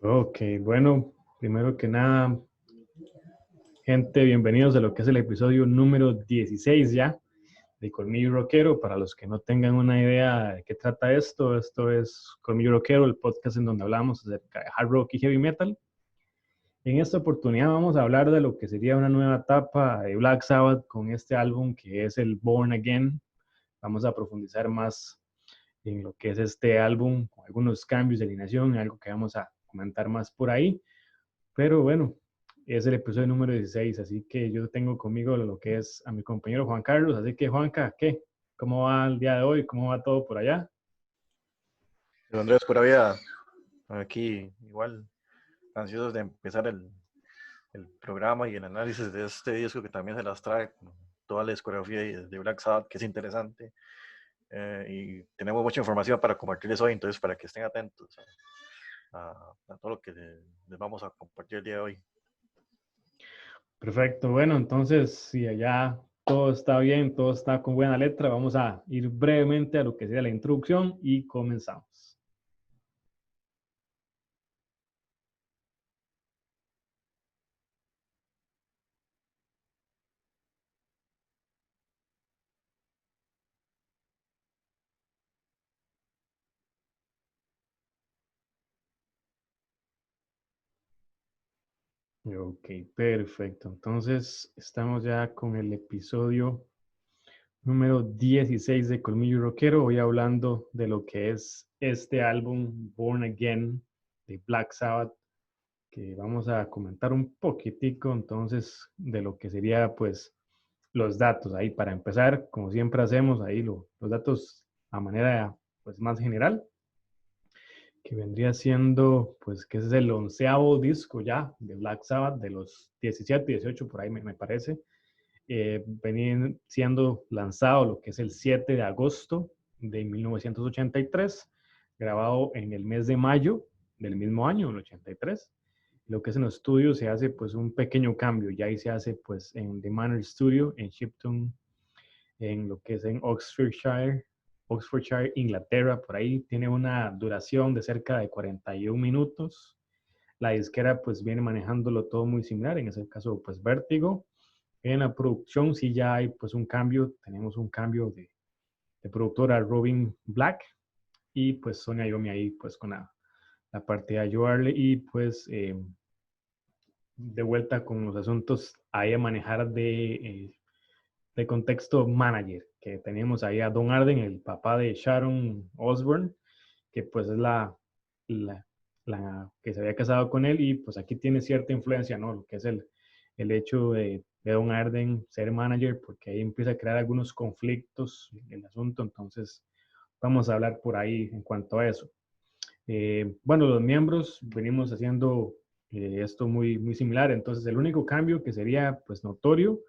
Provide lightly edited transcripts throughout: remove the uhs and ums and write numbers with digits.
Ok, bueno, primero que nada, gente, bienvenidos a lo que es el episodio número 16 ya de Colmillo Rockero. Para los que no tengan una idea de qué trata esto es Colmillo Rockero, el podcast en donde hablamos acerca de hard rock y heavy metal. En esta oportunidad vamos a hablar de lo que sería una nueva etapa de Black Sabbath con este álbum que es el Born Again. Vamos a profundizar más en lo que es este álbum, con algunos cambios de alineación, algo que vamos a comentar más por ahí. Pero bueno, es el episodio número 16, así que yo tengo conmigo lo que es a mi compañero Juan Carlos. Así que Juanca, ¿qué? ¿Cómo va el día de hoy? ¿Cómo va todo por allá? Andrés, pura vida, aquí igual, ansiosos de empezar el programa y el análisis de este disco que también se las trae con toda la discografía de Black Sabbath, que es interesante. Y tenemos mucha información para compartirles hoy, entonces para que estén atentos a todo lo que les vamos a compartir el día de hoy. Perfecto, bueno, entonces si allá todo está bien, todo está con buena letra, vamos a ir brevemente a lo que sería la introducción y comenzamos. Ok, perfecto. Entonces estamos ya con el episodio número 16 de Colmillo Rockero. Voy hablando de lo que es este álbum Born Again de Black Sabbath, que vamos a comentar un poquitico entonces de lo que sería pues los datos ahí para empezar, como siempre hacemos ahí los datos a manera pues más general, que vendría siendo pues que ese es el 11º disco ya de Black Sabbath, de los 17, 18 por ahí me parece. Venían siendo lanzado lo que es el 7 de agosto de 1983, grabado en el mes de mayo del mismo año, el 83. Lo que es en los estudios se hace pues un pequeño cambio, ya ahí se hace pues en The Manor Studio en Shipton, en lo que es en Oxfordshire, Inglaterra, por ahí tiene una duración de cerca de 41 minutos. La disquera pues viene manejándolo todo muy similar, en ese caso pues Vértigo. En la producción sí ya hay pues un cambio, tenemos un cambio de productora Robin Black y pues Sonia Iommi ahí pues con la parte de Joe Arley y pues de vuelta con los asuntos ahí a manejar de contexto manager, que tenemos ahí a Don Arden, el papá de Sharon Osbourne, que pues es la, la que se había casado con él y pues aquí tiene cierta influencia, ¿no? Lo que es el hecho de Don Arden ser manager, porque ahí empieza a crear algunos conflictos en el asunto, entonces vamos a hablar por ahí en cuanto a eso. Bueno, los miembros venimos haciendo esto muy similar, entonces el único cambio que sería pues notorio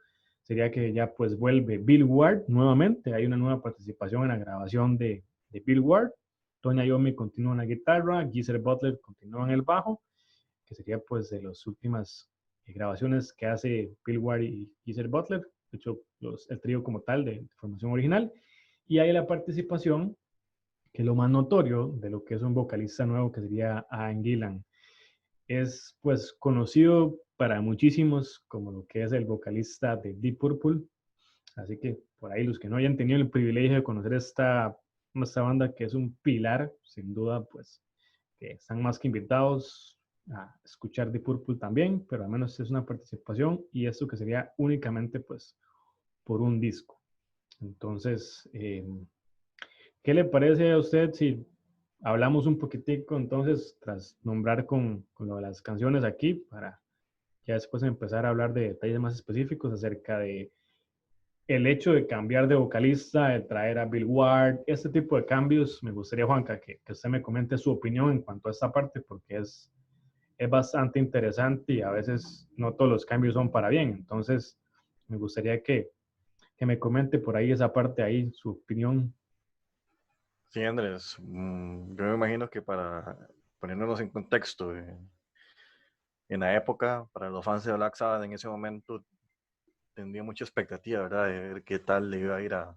sería que ya pues vuelve Bill Ward nuevamente, hay una nueva participación en la grabación de Bill Ward, Tonya Iommi continúa en la guitarra, Geezer Butler continúa en el bajo, que sería pues de las últimas grabaciones que hace Bill Ward y Geezer Butler, de hecho el trío como tal de formación original, y hay la participación que es lo más notorio de lo que es un vocalista nuevo que sería Ian Gillan. Es pues conocido para muchísimos como lo que es el vocalista de Deep Purple, así que por ahí los que no hayan tenido el privilegio de conocer esta banda que es un pilar, sin duda pues que están más que invitados a escuchar Deep Purple también, pero al menos es una participación y esto que sería únicamente pues por un disco. Entonces, ¿qué le parece a usted si hablamos un poquitico entonces, tras nombrar con lo de las canciones aquí, para ya después empezar a hablar de detalles más específicos acerca de el hecho de cambiar de vocalista, de traer a Bill Ward, este tipo de cambios? Me gustaría, Juanca, que usted me comente su opinión en cuanto a esta parte, porque es bastante interesante y a veces no todos los cambios son para bien. Entonces, me gustaría que me comente por ahí esa parte ahí, su opinión. Sí, Andrés, yo me imagino que para ponernos en contexto, en la época, para los fans de Black Sabbath en ese momento, tendría mucha expectativa, ¿verdad? De ver qué tal le iba a ir a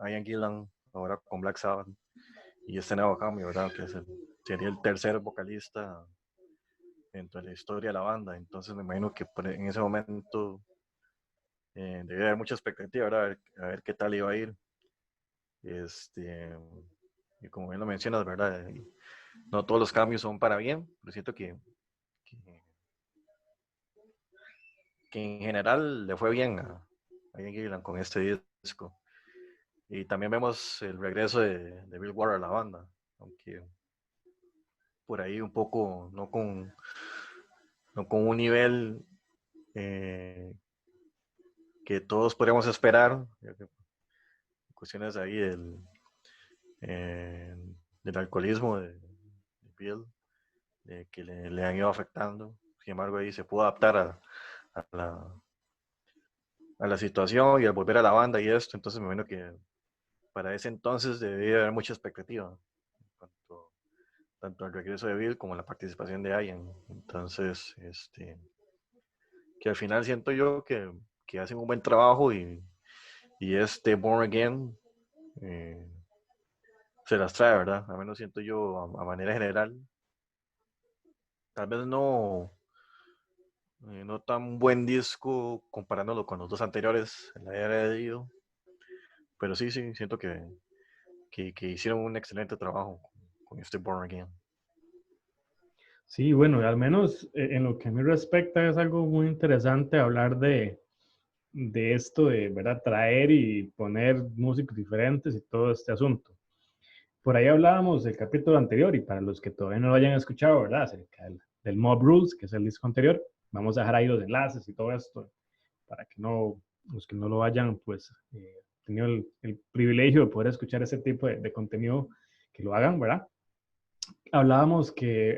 Ian Gillan ahora con Black Sabbath. este nuevo cambio, ¿verdad? Que sería el tercer vocalista dentro de la historia de la banda. Entonces me imagino que en ese momento debe haber mucha expectativa, ¿verdad? A ver qué tal iba a ir. Y como bien lo mencionas, ¿verdad? No todos los cambios son para bien, pero siento que, que en general le fue bien a Ian Gillan con este disco. Y también vemos el regreso de Bill Ward a la banda, aunque por ahí un poco no con un nivel eh, que todos podríamos esperar, cuestiones ahí eh, del alcoholismo de Bill, que le han ido afectando. Sin embargo, ahí se pudo adaptar a la situación y al volver a la banda y esto. Entonces me imagino que para ese entonces debía haber mucha expectativa, tanto, tanto el regreso de Bill como la participación de Ian. Entonces, que al final siento yo que hacen un buen trabajo y este Born Again eh, se las trae, ¿verdad? A menos siento yo a manera general. Tal vez no tan buen disco comparándolo con los dos anteriores en la era de Dio, pero sí, siento que hicieron un excelente trabajo con este Born Again. Sí, bueno, al menos en lo que a mí respecta es algo muy interesante hablar de esto de, ¿verdad? Traer y poner músicos diferentes y todo este asunto. Por ahí hablábamos del capítulo anterior y para los que todavía no lo hayan escuchado, ¿verdad? Acerca del Mob Rules, que es el disco anterior. Vamos a dejar ahí los enlaces y todo esto para que no, los que no lo hayan, pues, tenido el privilegio de poder escuchar ese tipo de contenido, que lo hagan, ¿verdad? Hablábamos que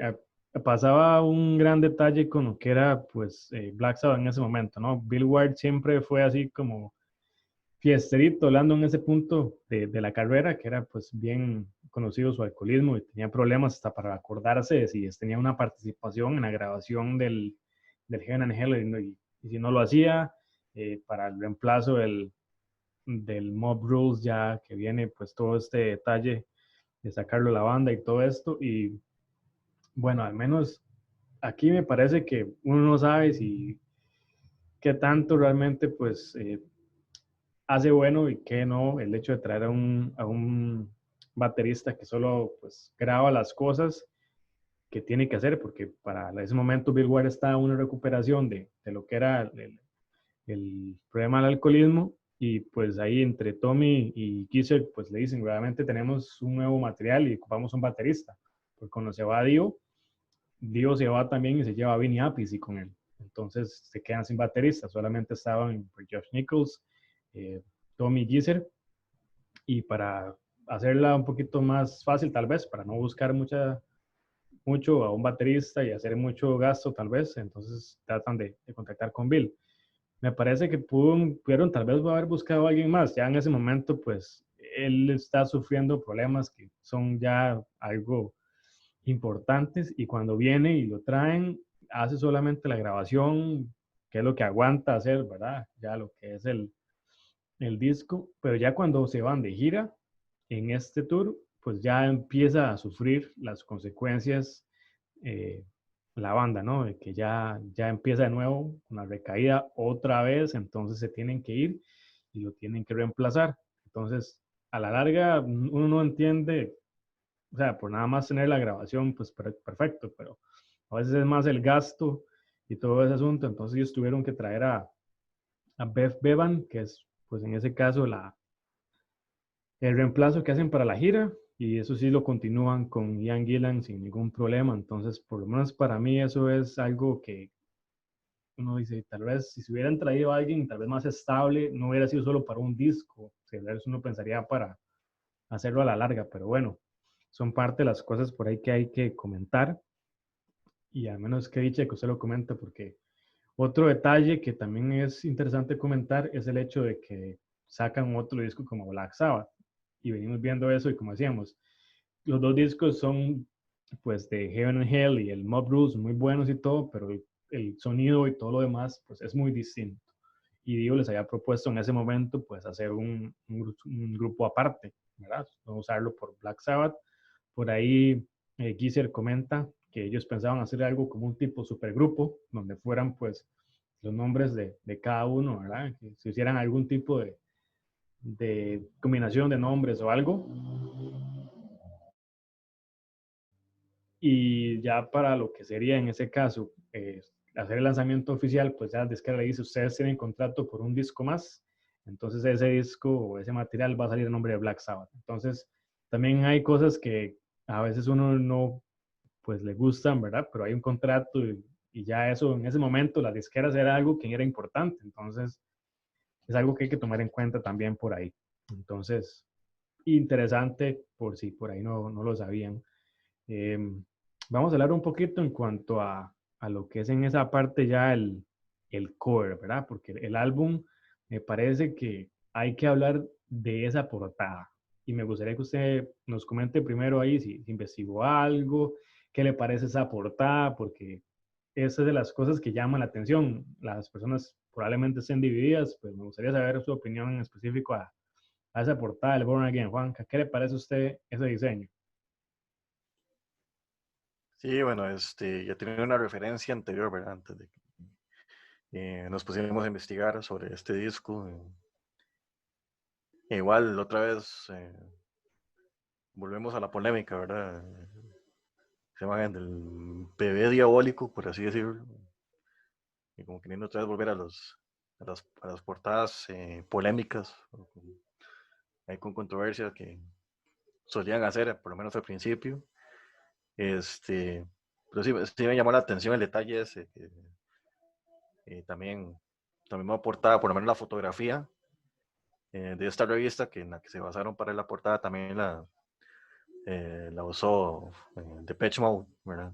pasaba un gran detalle con lo que era, pues, Black Sabbath en ese momento, ¿no? Bill Ward siempre fue así como fiesterito, hablando en ese punto de la carrera, que era pues bien conocido su alcoholismo y tenía problemas hasta para acordarse de si tenía una participación en la grabación del Heaven and Hell y si no lo hacía, para el reemplazo del Mob Rules ya que viene pues todo este detalle de sacarlo de la banda y todo esto y bueno, al menos aquí me parece que uno no sabe si qué tanto realmente pues hace bueno y qué no el hecho de traer a un baterista que solo pues graba las cosas que tiene que hacer, porque para ese momento Bill Ward está en una recuperación de lo que era el problema del alcoholismo y pues ahí entre Tommy y Geezer pues le dicen, realmente tenemos un nuevo material y ocupamos un baterista, porque cuando se va Dio, Dio se va también y se lleva a Vinny Appice y con él. Entonces se quedan sin baterista, solamente estaban pues, Josh Nichols, Tommy Geezer y para hacerla un poquito más fácil tal vez, para no buscar mucho a un baterista y hacer mucho gasto tal vez, entonces tratan de contactar con Bill. Me parece que pudieron tal vez haber buscado a alguien más, ya en ese momento pues él está sufriendo problemas que son ya algo importantes y cuando viene y lo traen, hace solamente la grabación, que es lo que aguanta hacer, ¿verdad? Ya lo que es el disco, pero ya cuando se van de gira en este tour, pues ya empieza a sufrir las consecuencias eh, la banda, ¿no? De que ya empieza de nuevo una recaída otra vez, entonces se tienen que ir y lo tienen que reemplazar. Entonces, a la larga, uno no entiende, o sea, por nada más tener la grabación, pues perfecto, pero a veces es más el gasto y todo ese asunto, entonces ellos tuvieron que traer a Beth Bevan, que es, pues en ese caso, el reemplazo que hacen para la gira, y eso sí lo continúan con Ian Gillan sin ningún problema. Entonces, por lo menos para mí eso es algo que uno dice, tal vez si se hubieran traído a alguien tal vez más estable, no hubiera sido solo para un disco, tal vez uno pensaría para hacerlo a la larga, pero bueno, son parte de las cosas por ahí que hay que comentar, y al menos que dicha que usted lo comenta, porque otro detalle que también es interesante comentar es el hecho de que sacan otro disco como Black Sabbath, y venimos viendo eso y como decíamos, los dos discos son pues de Heaven and Hell y el Mob Rules muy buenos y todo, pero el sonido y todo lo demás pues es muy distinto. Y Dio les había propuesto en ese momento pues hacer un grupo aparte, ¿verdad? No usarlo por Black Sabbath, Por ahí Geezer comenta que ellos pensaban hacer algo como un tipo supergrupo, donde fueran pues los nombres de cada uno, ¿verdad? Que se hicieran algún tipo de combinación de nombres o algo. Y ya para lo que sería en ese caso hacer el lanzamiento oficial, pues ya Descarga le dice, ustedes tienen contrato por un disco más, entonces ese disco o ese material va a salir en nombre de Black Sabbath. Entonces también hay cosas que a veces uno no, pues le gustan, ¿verdad? Pero hay un contrato y ya eso, en ese momento, las disqueras era algo que era importante, entonces es algo que hay que tomar en cuenta también por ahí. Entonces, interesante por si por ahí no lo sabían. Eh, Vamos a hablar un poquito en cuanto a lo que es en esa parte ya el core, ¿verdad? Porque el álbum me parece que hay que hablar de esa portada. Y me gustaría que usted nos comente primero ahí si investigó algo, qué le parece esa portada, porque esa es de las cosas que llaman la atención. Las personas probablemente estén divididas, pues me gustaría saber su opinión en específico a esa portada del Born Again. Juanca, ¿qué le parece a usted ese diseño? Sí, bueno, ya tenía una referencia anterior, ¿verdad? Antes de que nos pusiéramos a investigar sobre este disco. Igual, otra vez, volvemos a la polémica, ¿verdad? Se llaman del bebé diabólico, por así decirlo. Y como queriendo otra vez volver a las portadas polémicas, hay con controversia que solían hacer, por lo menos al principio. Este, pero sí, sí me llamó la atención el detalle ese, que también, también me portada, por lo menos la fotografía de esta revista, que en la que se basaron para la portada, también la usó Depeche Mode, ¿verdad?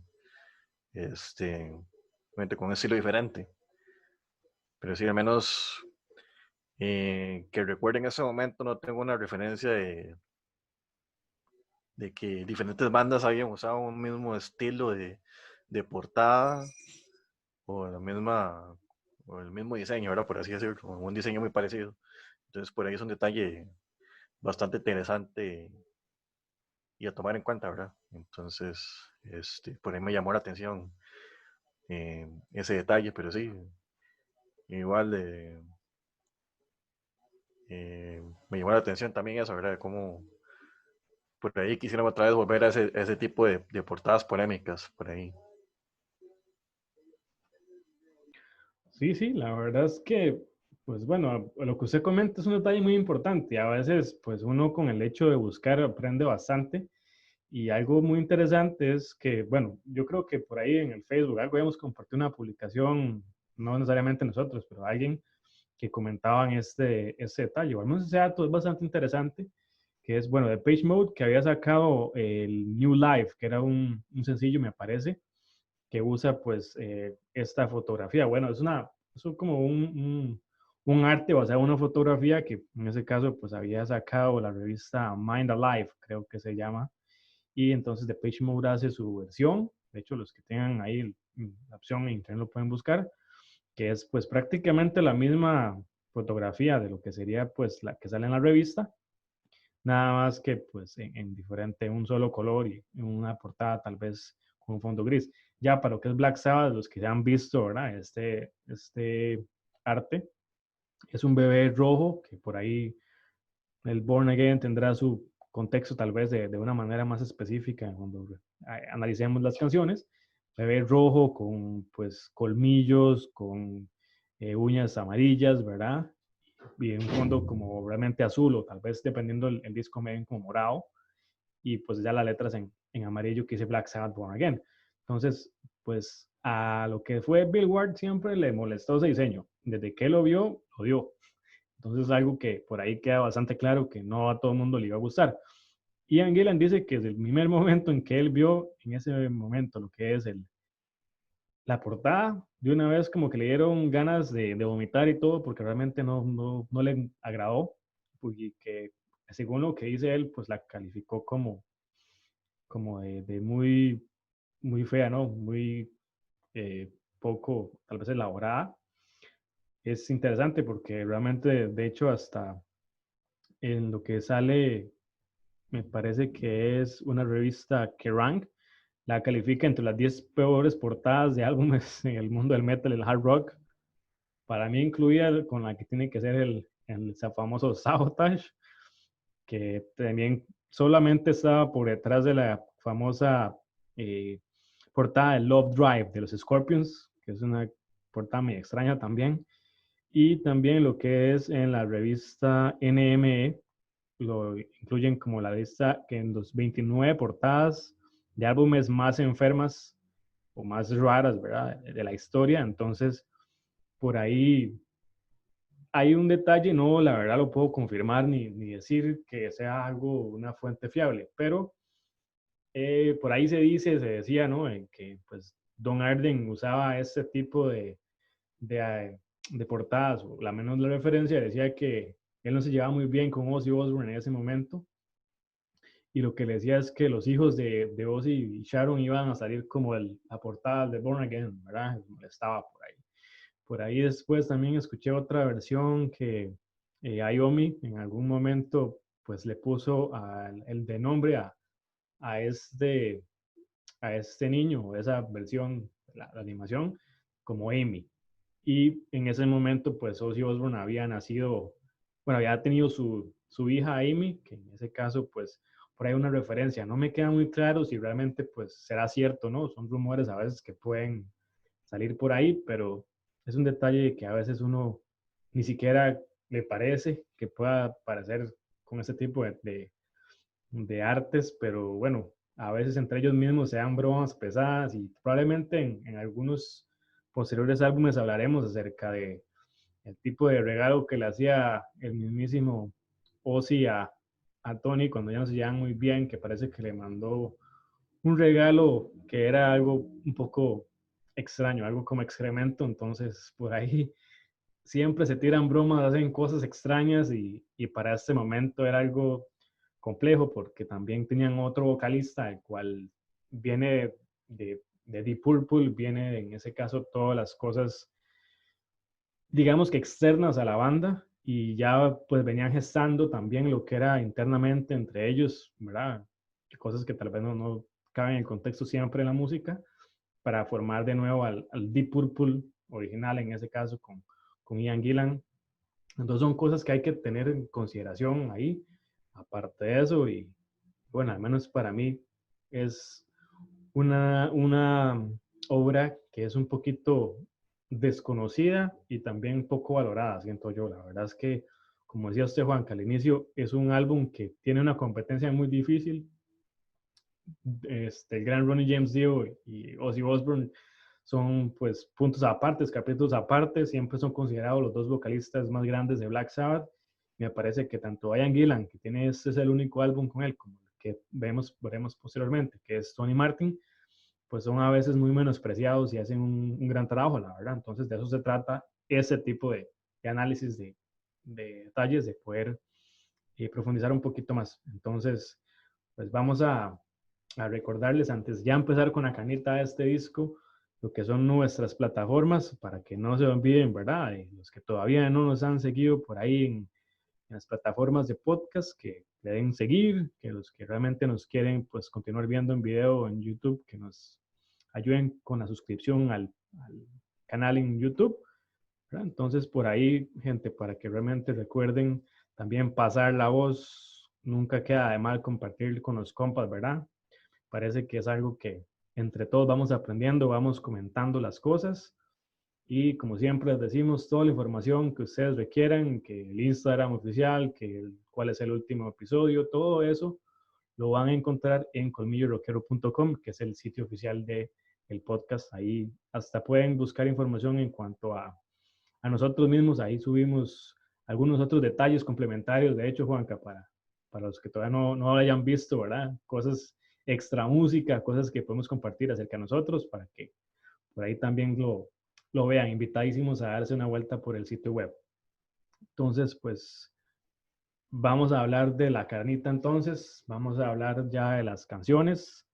Obviamente con un estilo diferente, pero sí, al menos que recuerden en ese momento no tengo una referencia de que diferentes bandas habían usado un mismo estilo de portada o la misma o el mismo diseño, ¿verdad? Por así decirlo, un diseño muy parecido. Entonces por ahí es un detalle bastante interesante y a tomar en cuenta, ¿verdad? Entonces, por ahí me llamó la atención ese detalle, pero sí, igual me llamó la atención también eso, ¿verdad? Cómo por ahí quisiera otra vez volver a ese tipo de portadas polémicas, por ahí. Sí, sí, la verdad es que, pues bueno, lo que usted comenta es un detalle muy importante. A veces, pues uno con el hecho de buscar aprende bastante. Y algo muy interesante es que, bueno, yo creo que por ahí en el Facebook algo habíamos compartido una publicación, no necesariamente nosotros, pero alguien que comentaban este detalle. O al menos ese dato es bastante interesante, que es, bueno, de Page Mode, que había sacado el New Life, que era un sencillo, me parece, que usa pues esta fotografía. Bueno, es como un arte basado en una fotografía que en ese caso pues había sacado la revista Mind Alive, creo que se llama, y entonces Depeche Mode hace su versión. De hecho, los que tengan ahí la opción en internet lo pueden buscar, que es pues prácticamente la misma fotografía de lo que sería pues la que sale en la revista, nada más que pues en diferente, un solo color y en una portada tal vez con un fondo gris. Ya para lo que es Black Sabbath, los que ya han visto, ¿verdad? Este arte es un bebé rojo que por ahí el Born Again tendrá su contexto tal vez de una manera más específica cuando analicemos las canciones. Bebé rojo con pues colmillos, con uñas amarillas, ¿verdad? Y un fondo como realmente azul o tal vez dependiendo el disco medio como morado y pues ya las letras en amarillo que dice Black Sabbath Born Again. Entonces, pues a lo que fue Billboard siempre le molestó ese diseño. Desde que lo vio, lo dio. Entonces es algo que por ahí queda bastante claro que no a todo el mundo le iba a gustar. Ian Gillan dice que desde el primer momento en que él vio en ese momento lo que es la portada, de una vez como que le dieron ganas de vomitar y todo porque realmente no le agradó y que según lo que dice él, pues la calificó como de muy fea, ¿no? Muy poco, tal vez elaborada. Es interesante porque realmente, de hecho, hasta en lo que sale me parece que es una revista Kerrang, la califica entre las 10 peores portadas de álbumes en el mundo del metal, el hard rock. Para mí incluía con la que tiene que ser el famoso Sabotage, que también solamente estaba por detrás de la famosa eh, portada de Love Drive de los Scorpions, que es una portada muy extraña también. Y también lo que es en la revista NME, lo incluyen como la lista que en los 29 portadas de álbumes más enfermas o más raras, ¿verdad? De la historia. Entonces, por ahí hay un detalle, no, la verdad lo puedo confirmar ni decir que sea algo, una fuente fiable, pero por ahí se decía, ¿no? En que pues Don Arden usaba este tipo de portadas, o la menos la referencia decía que él no se llevaba muy bien con Ozzy Osbourne en ese momento, y lo que le decía es que los hijos de Ozzy y Sharon iban a salir como la portada de Born Again, ¿verdad? Estaba por ahí. Por ahí después también escuché otra versión que Iommi en algún momento pues le puso el de nombre a, este, a este niño, esa versión, la animación, como Amy. Y en ese momento pues Ozzy Osbourne había nacido, bueno, había tenido su hija Amy, que en ese caso pues por ahí una referencia. No me queda muy claro si realmente pues será cierto, ¿no? Son rumores a veces que pueden salir por ahí, pero es un detalle que a veces uno ni siquiera le parece que pueda parecer con este tipo de artes, pero bueno, a veces entre ellos mismos se dan bromas pesadas y probablemente en algunos posteriores álbumes hablaremos acerca de el tipo de regalo que le hacía el mismísimo Ozzy a Tony cuando ya no se llevan muy bien, que parece que le mandó un regalo que era algo un poco extraño, algo como excremento, entonces por ahí siempre se tiran bromas, hacen cosas extrañas y para este momento era algo complejo porque también tenían otro vocalista, el cual viene de Deep Purple, viene en ese caso todas las cosas, digamos que externas a la banda y ya pues venían gestando también lo que era internamente entre ellos, ¿verdad? Cosas que tal vez no caben en el contexto siempre de la música, para formar de nuevo al Deep Purple original, en ese caso con Ian Gillan. Entonces son cosas que hay que tener en consideración ahí, aparte de eso, y bueno, al menos para mí es una obra que es un poquito desconocida y también poco valorada, siento yo. La verdad es que, como decía usted, Juan, que al inicio es un álbum que tiene una competencia muy difícil. El gran Ronnie James Dio y Ozzy Osbourne son pues puntos apartes, capítulos apartes, siempre son considerados los dos vocalistas más grandes de Black Sabbath. Me parece que tanto Ian Gillan, que tiene este es el único álbum con él, como el que veremos posteriormente, que es Tony Martin, pues son a veces muy menospreciados y hacen un gran trabajo, la verdad. Entonces de eso se trata ese tipo de análisis de detalles, de poder profundizar un poquito más. Entonces, pues vamos a recordarles antes ya empezar con la canita de este disco, lo que son nuestras plataformas, para que no se olviden, ¿verdad? Los que todavía no nos han seguido por ahí en las plataformas de podcast, que le den seguir, que los que realmente nos quieren pues continuar viendo en video en YouTube, que nos ayuden con la suscripción al canal en YouTube, ¿verdad? Entonces por ahí, gente, para que realmente recuerden también pasar la voz, nunca queda de mal compartir con los compas, ¿verdad? Parece que es algo que entre todos vamos aprendiendo, vamos comentando las cosas y como siempre les decimos, toda la información que ustedes requieran, que el Instagram oficial, cuál es el último episodio, todo eso lo van a encontrar en colmillorockero.com, que es el sitio oficial de el podcast. Ahí hasta pueden buscar información en cuanto a nosotros mismos. Ahí subimos algunos otros detalles complementarios, de hecho, Juanca, para los que todavía no lo hayan visto, ¿verdad? Cosas extra música, cosas que podemos compartir acerca de nosotros para que por ahí también lo vean. Invitadísimos a darse una vuelta por el sitio web. Entonces, pues vamos a hablar de la carnita entonces, vamos a hablar ya de las canciones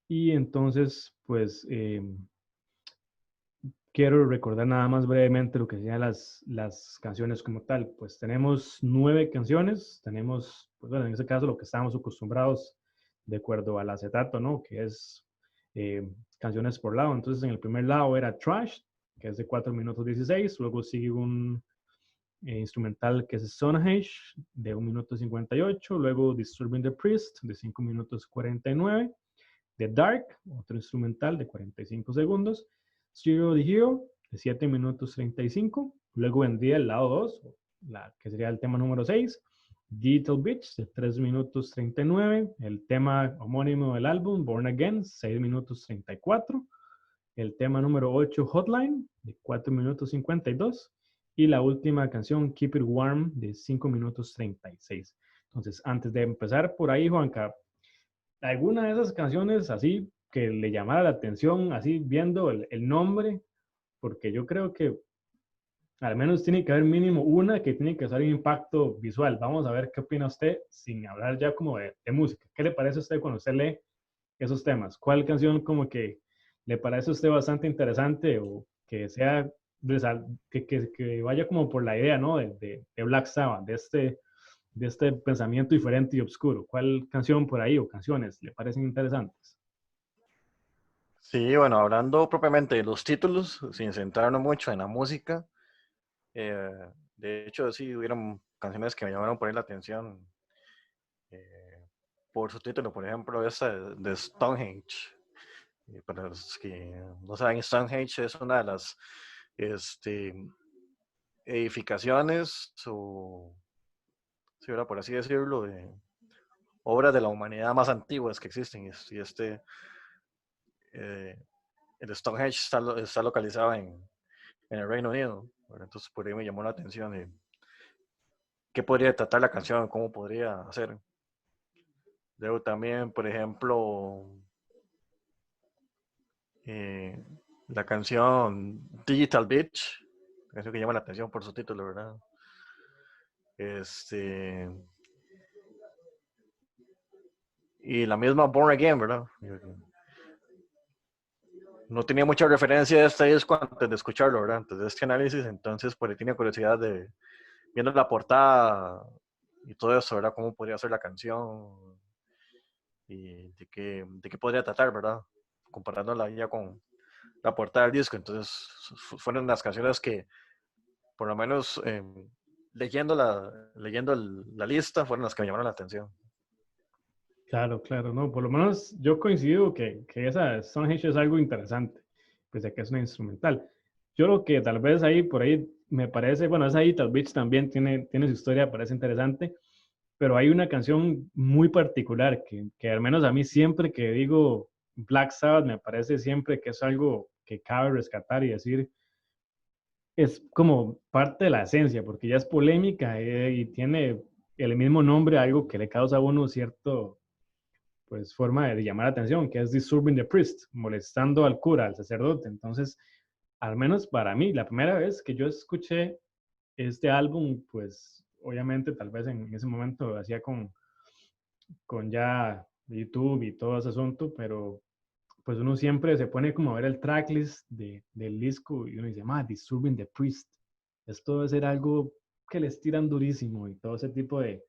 y entonces, pues quiero recordar nada más brevemente lo que serían las canciones como tal. Pues tenemos 9 canciones, tenemos, pues bueno, en este caso lo que estamos acostumbrados de acuerdo al acetato, ¿no? Que es canciones por lado. Entonces en el primer lado era Trash, que es de 4 minutos 16, luego sigue un instrumental que es Stonehenge de 1 minuto 58, luego Disturbing the Priest de 5 minutos 49, The Dark, otro instrumental de 45 segundos, Zero the Hero de 7 minutos 35, luego vendría el lado 2, que sería el tema número 6, Digital Beach de 3 minutos 39, el tema homónimo del álbum, Born Again, 6 minutos 34, el tema número 8, Hotline, de 4 minutos 52, y la última canción, Keep It Warm, de 5 minutos 36. Entonces, antes de empezar por ahí, Juanca, ¿alguna de esas canciones así que le llamara la atención, así viendo el nombre? Porque yo creo que al menos tiene que haber mínimo una que tiene que hacer un impacto visual. Vamos a ver qué opina usted, sin hablar ya como de música. ¿Qué le parece a usted cuando usted lee esos temas? ¿Cuál canción como que le parece a usted bastante interesante o que sea, que vaya como por la idea, ¿no? De Black Sabbath, de este pensamiento diferente y oscuro? ¿Cuál canción por ahí o canciones le parecen interesantes? Sí, bueno, hablando propiamente de los títulos, sin centrarnos mucho en la música, eh, de hecho sí hubieron canciones que me llamaron por ahí la atención eh, por su título, por ejemplo, esta de Stonehenge. Para los que no saben, Stonehenge es una de las este, edificaciones o, si ahora por así decirlo, de obras de la humanidad más antiguas que existen. Y eh, el Stonehenge está localizado en el Reino Unido. ¿Verdad? Entonces por ahí me llamó la atención de qué podría tratar la canción, cómo podría hacer. Luego también, por ejemplo, eh, la canción Digital Beach, la canción que llama la atención por su título, ¿verdad? Este, y la misma Born Again, ¿verdad? No tenía mucha referencia de este disco antes de escucharlo, ¿verdad? Antes de este análisis, entonces por ahí tenía curiosidad de, viendo la portada y todo eso, ¿verdad? Cómo podría ser la canción y de qué podría tratar, ¿verdad? Comparándola ya con la portada del disco. Entonces fueron las canciones que, por lo menos leyendo la lista, fueron las que me llamaron la atención. Claro, claro, no, por lo menos yo coincido que esa Stonehenge es algo interesante, pues de que es una instrumental. Yo lo que tal vez ahí, por ahí, me parece, bueno, esa ahí tal vez también tiene su historia, parece interesante, pero hay una canción muy particular que al menos a mí siempre que digo Black Sabbath me parece siempre que es algo que cabe rescatar y decir, es como parte de la esencia, porque ya es polémica y tiene el mismo nombre, algo que le causa a uno cierto pues forma de llamar la atención, que es disturbing the priest, molestando al cura, al sacerdote. Entonces, al menos para mí, la primera vez que yo escuché este álbum, pues obviamente tal vez en ese momento hacía con ya YouTube y todo ese asunto, pero pues uno siempre se pone como a ver el tracklist del disco y uno dice, Disturbing the Priest, esto debe ser algo que les tiran durísimo y todo ese tipo de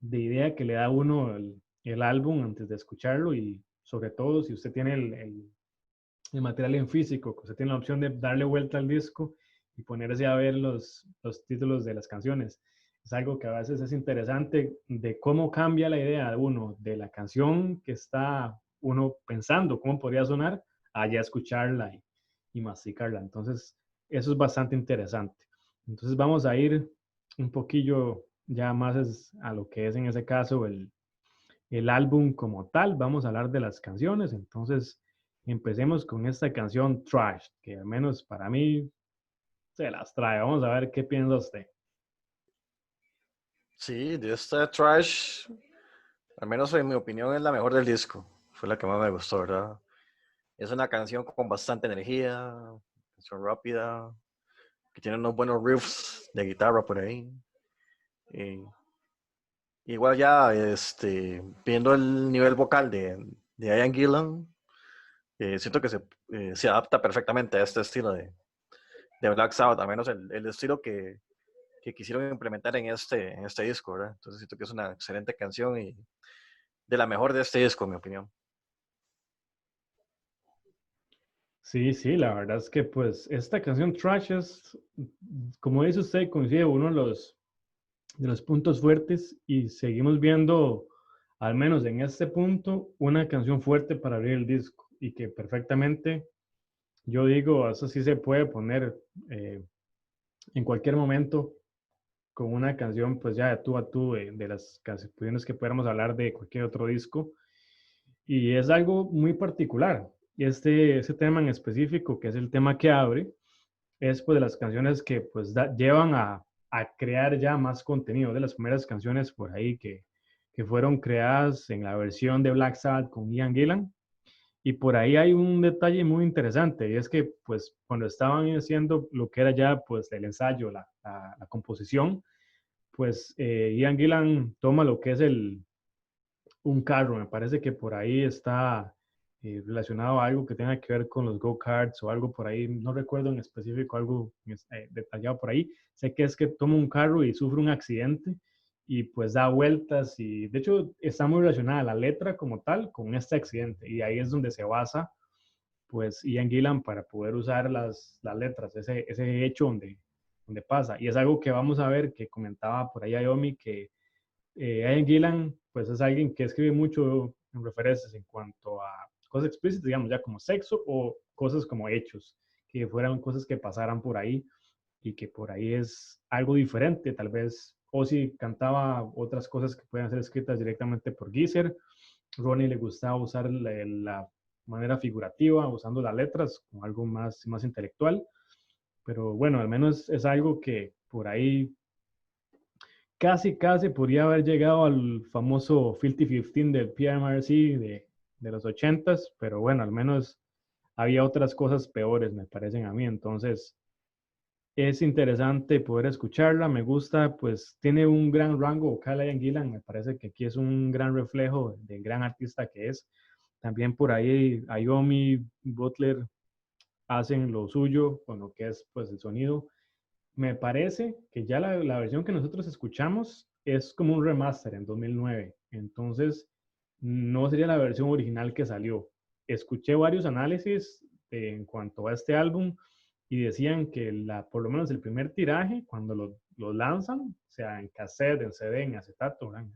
idea que le da a uno el álbum antes de escucharlo y sobre todo si usted tiene el material en físico, que usted tiene la opción de darle vuelta al disco y ponerse a ver los títulos de las canciones. Es algo que a veces es interesante de cómo cambia la idea de uno de la canción que está uno pensando cómo podría sonar, allá escucharla y masticarla. Entonces, eso es bastante interesante. Entonces, vamos a ir un poquillo ya más a lo que es en ese caso el álbum como tal. Vamos a hablar de las canciones. Entonces, empecemos con esta canción Trash, que al menos para mí se las trae. Vamos a ver qué piensa usted. Sí, de esta Trash, al menos en mi opinión, es la mejor del disco. Fue la que más me gustó, ¿verdad? Es una canción con bastante energía, canción rápida, que tiene unos buenos riffs de guitarra por ahí. Y igual ya, viendo el nivel vocal de Ian Gillan, siento que se adapta perfectamente a este estilo de Black Sabbath, al menos el estilo que quisieron implementar en este disco, ¿verdad? Entonces siento que es una excelente canción y de la mejor de este disco, en mi opinión. Sí, sí, la verdad es que pues esta canción Trash es, como dice usted, coincide uno de los puntos fuertes y seguimos viendo, al menos en este punto, una canción fuerte para abrir el disco y que perfectamente, yo digo, eso sí se puede poner en cualquier momento con una canción pues ya de tú a tú de las canciones que pudiéramos hablar de cualquier otro disco y es algo muy particular. Y ese tema en específico, que es el tema que abre, es pues de las canciones que pues llevan a crear ya más contenido, de las primeras canciones por ahí que fueron creadas en la versión de Black Sabbath con Ian Gillan. Y por ahí hay un detalle muy interesante, y es que pues cuando estaban haciendo lo que era ya pues el ensayo, la composición, pues Ian Gillan toma lo que es un carro, me parece que por ahí está relacionado a algo que tenga que ver con los go-karts o algo por ahí, no recuerdo en específico algo detallado por ahí, sé que es que toma un carro y sufre un accidente y pues da vueltas y de hecho está muy relacionada la letra como tal con este accidente y ahí es donde se basa pues Ian Gillan para poder usar las letras, ese hecho donde pasa y es algo que vamos a ver que comentaba por ahí Ayomi que Ian Gillan, pues es alguien que escribe mucho en referencias en cuanto a cosas explícitas, digamos, ya como sexo o cosas como hechos, que fueran cosas que pasaran por ahí y que por ahí es algo diferente, tal vez Ozzy cantaba otras cosas que pueden ser escritas directamente por Geezer, Ronnie le gustaba usar la manera figurativa, usando las letras como algo más intelectual, pero bueno, al menos es algo que por ahí casi podría haber llegado al famoso 50-15 del PMRC de los 80s, pero bueno, al menos había otras cosas peores, me parecen a mí. Entonces, es interesante poder escucharla, me gusta, pues tiene un gran rango vocal Ian Gillan, me parece que aquí es un gran reflejo del gran artista que es. También por ahí Ayomi, Butler hacen lo suyo con lo que es pues el sonido. Me parece que ya la versión que nosotros escuchamos es como un remaster en 2009. Entonces, no sería la versión original que salió. Escuché varios análisis en cuanto a este álbum y decían que por lo menos el primer tiraje, cuando lo lanzan, o sea, en cassette, en CD, en acetato, ¿verdad?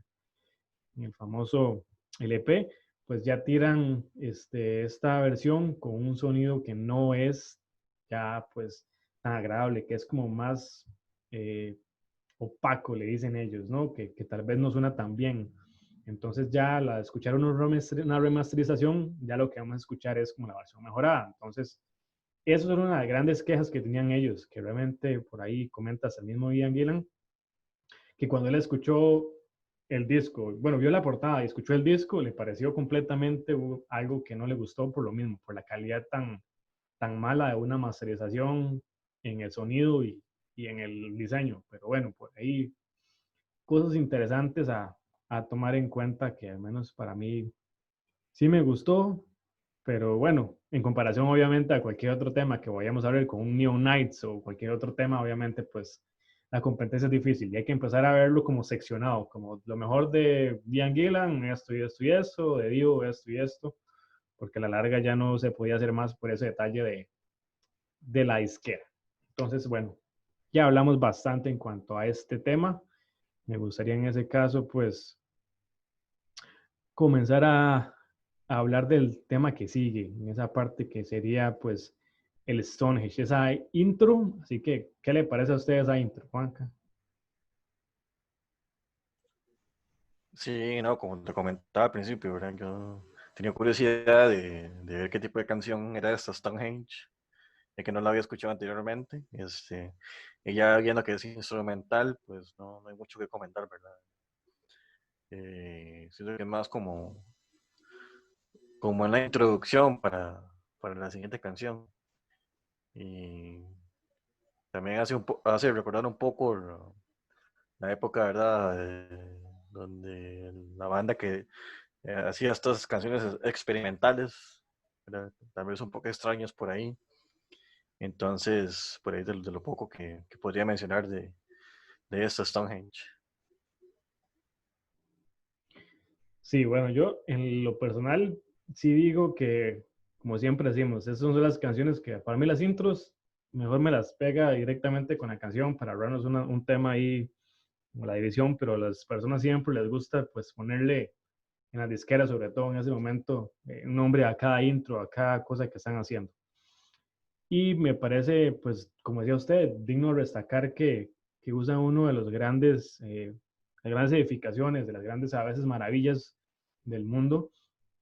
En el famoso LP, pues ya tiran esta versión con un sonido que no es ya pues tan agradable, que es como más eh, opaco, le dicen ellos, ¿no? Que tal vez no suena tan bien. Entonces ya la de escuchar una remasterización, ya lo que vamos a escuchar es como la versión mejorada. Entonces, eso es una de las grandes quejas que tenían ellos, que realmente por ahí comentas el mismo Ian Gillan, que cuando él escuchó el disco, bueno, vio la portada y escuchó el disco, le pareció completamente algo que no le gustó por lo mismo, por la calidad tan mala de una masterización en el sonido y en el diseño. Pero bueno, por ahí cosas interesantes a tomar en cuenta que al menos para mí sí me gustó, pero bueno, en comparación obviamente a cualquier otro tema que vayamos a ver con un Neon Knights o cualquier otro tema, obviamente pues la competencia es difícil y hay que empezar a verlo como seccionado, como lo mejor de Ian Gillan, esto y esto y esto, de Dio, esto y esto, porque a la larga ya no se podía hacer más por ese detalle de la disquera. Entonces, bueno, ya hablamos bastante en cuanto a este tema. Me gustaría en ese caso, pues, comenzar a hablar del tema que sigue, en esa parte que sería, pues, el Stonehenge, esa intro. Así que, ¿qué le parece a usted esa intro, Juanca? Sí, no, como te comentaba al principio, ¿verdad? Yo tenía curiosidad de ver qué tipo de canción era esta Stonehenge, ya que no la había escuchado anteriormente. Y ya viendo que es instrumental, pues no hay mucho que comentar, ¿verdad? Siento que es más como en la introducción para la siguiente canción. Y también hace recordar un poco la época, ¿verdad? Donde la banda que hacía estas canciones experimentales, ¿verdad? Tal vez un poco extraños por ahí. Entonces, por ahí de lo poco que podría mencionar de esta Stonehenge. Sí, bueno, yo en lo personal sí digo que, como siempre decimos, esas son las canciones que para mí las intros, mejor me las pega directamente con la canción para ahorrarnos un tema ahí, como la división, pero a las personas siempre les gusta pues ponerle en las disqueras, sobre todo en ese momento, un nombre a cada intro, a cada cosa que están haciendo. Y me parece, pues, como decía usted, digno destacar que usan uno de los grandes, las grandes edificaciones, de las grandes a veces maravillas del mundo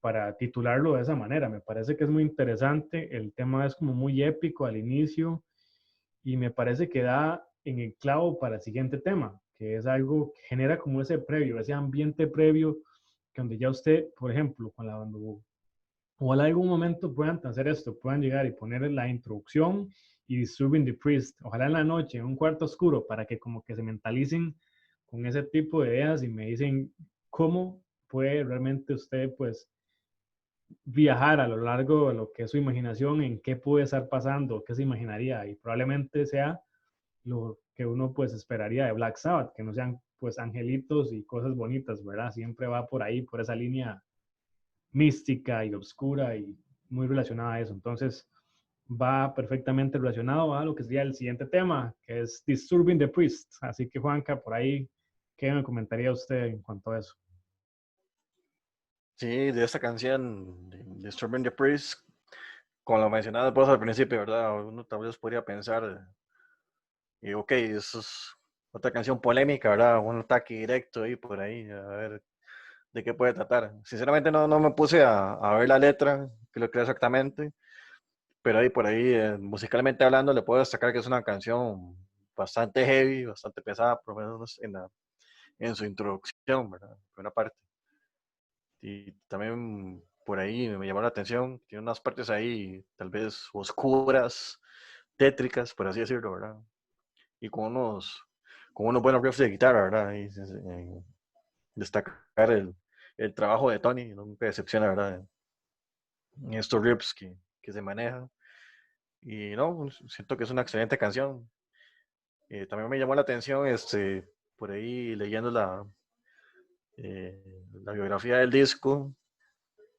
para titularlo de esa manera. Me parece que es muy interesante, el tema es como muy épico al inicio y me parece que da en el clavo para el siguiente tema, que es algo que genera como ese previo, ese ambiente previo, que donde ya usted, por ejemplo, con la banda ojalá en algún momento puedan hacer esto, puedan llegar y poner la introducción y Disturbing the Priest, ojalá en la noche, en un cuarto oscuro, para que como que se mentalicen con ese tipo de ideas y me dicen cómo puede realmente usted pues viajar a lo largo de lo que es su imaginación, en qué puede estar pasando, qué se imaginaría y probablemente sea lo que uno pues esperaría de Black Sabbath, que no sean pues angelitos y cosas bonitas, ¿verdad? Siempre va por ahí, por esa línea mística y oscura y muy relacionada a eso. Entonces, va perfectamente relacionado a lo que sería el siguiente tema, que es Disturbing the Priest. Así que, Juanca, por ahí, ¿qué me comentaría usted en cuanto a eso? Sí, de esta canción, de Disturbing the Priest, como lo mencionabas vos al principio, ¿verdad? Uno tal vez podría pensar, y ok, eso es otra canción polémica, ¿verdad? Un ataque directo ahí por ahí, a ver de qué puede tratar. Sinceramente no me puse a ver la letra, que lo creo exactamente, pero ahí por ahí, musicalmente hablando, le puedo destacar que es una canción bastante heavy, bastante pesada, por lo menos en su introducción, ¿verdad? Por una parte. Y también por ahí me llamó la atención, tiene unas partes ahí tal vez oscuras, tétricas, por así decirlo, ¿verdad? Y con unos buenos riffs de guitarra, ¿verdad? Y destacar el trabajo de Tony, nunca decepciona, ¿verdad? En estos riffs que se manejan. Y no, siento que es una excelente canción. También me llamó la atención, por ahí leyendo la biografía del disco,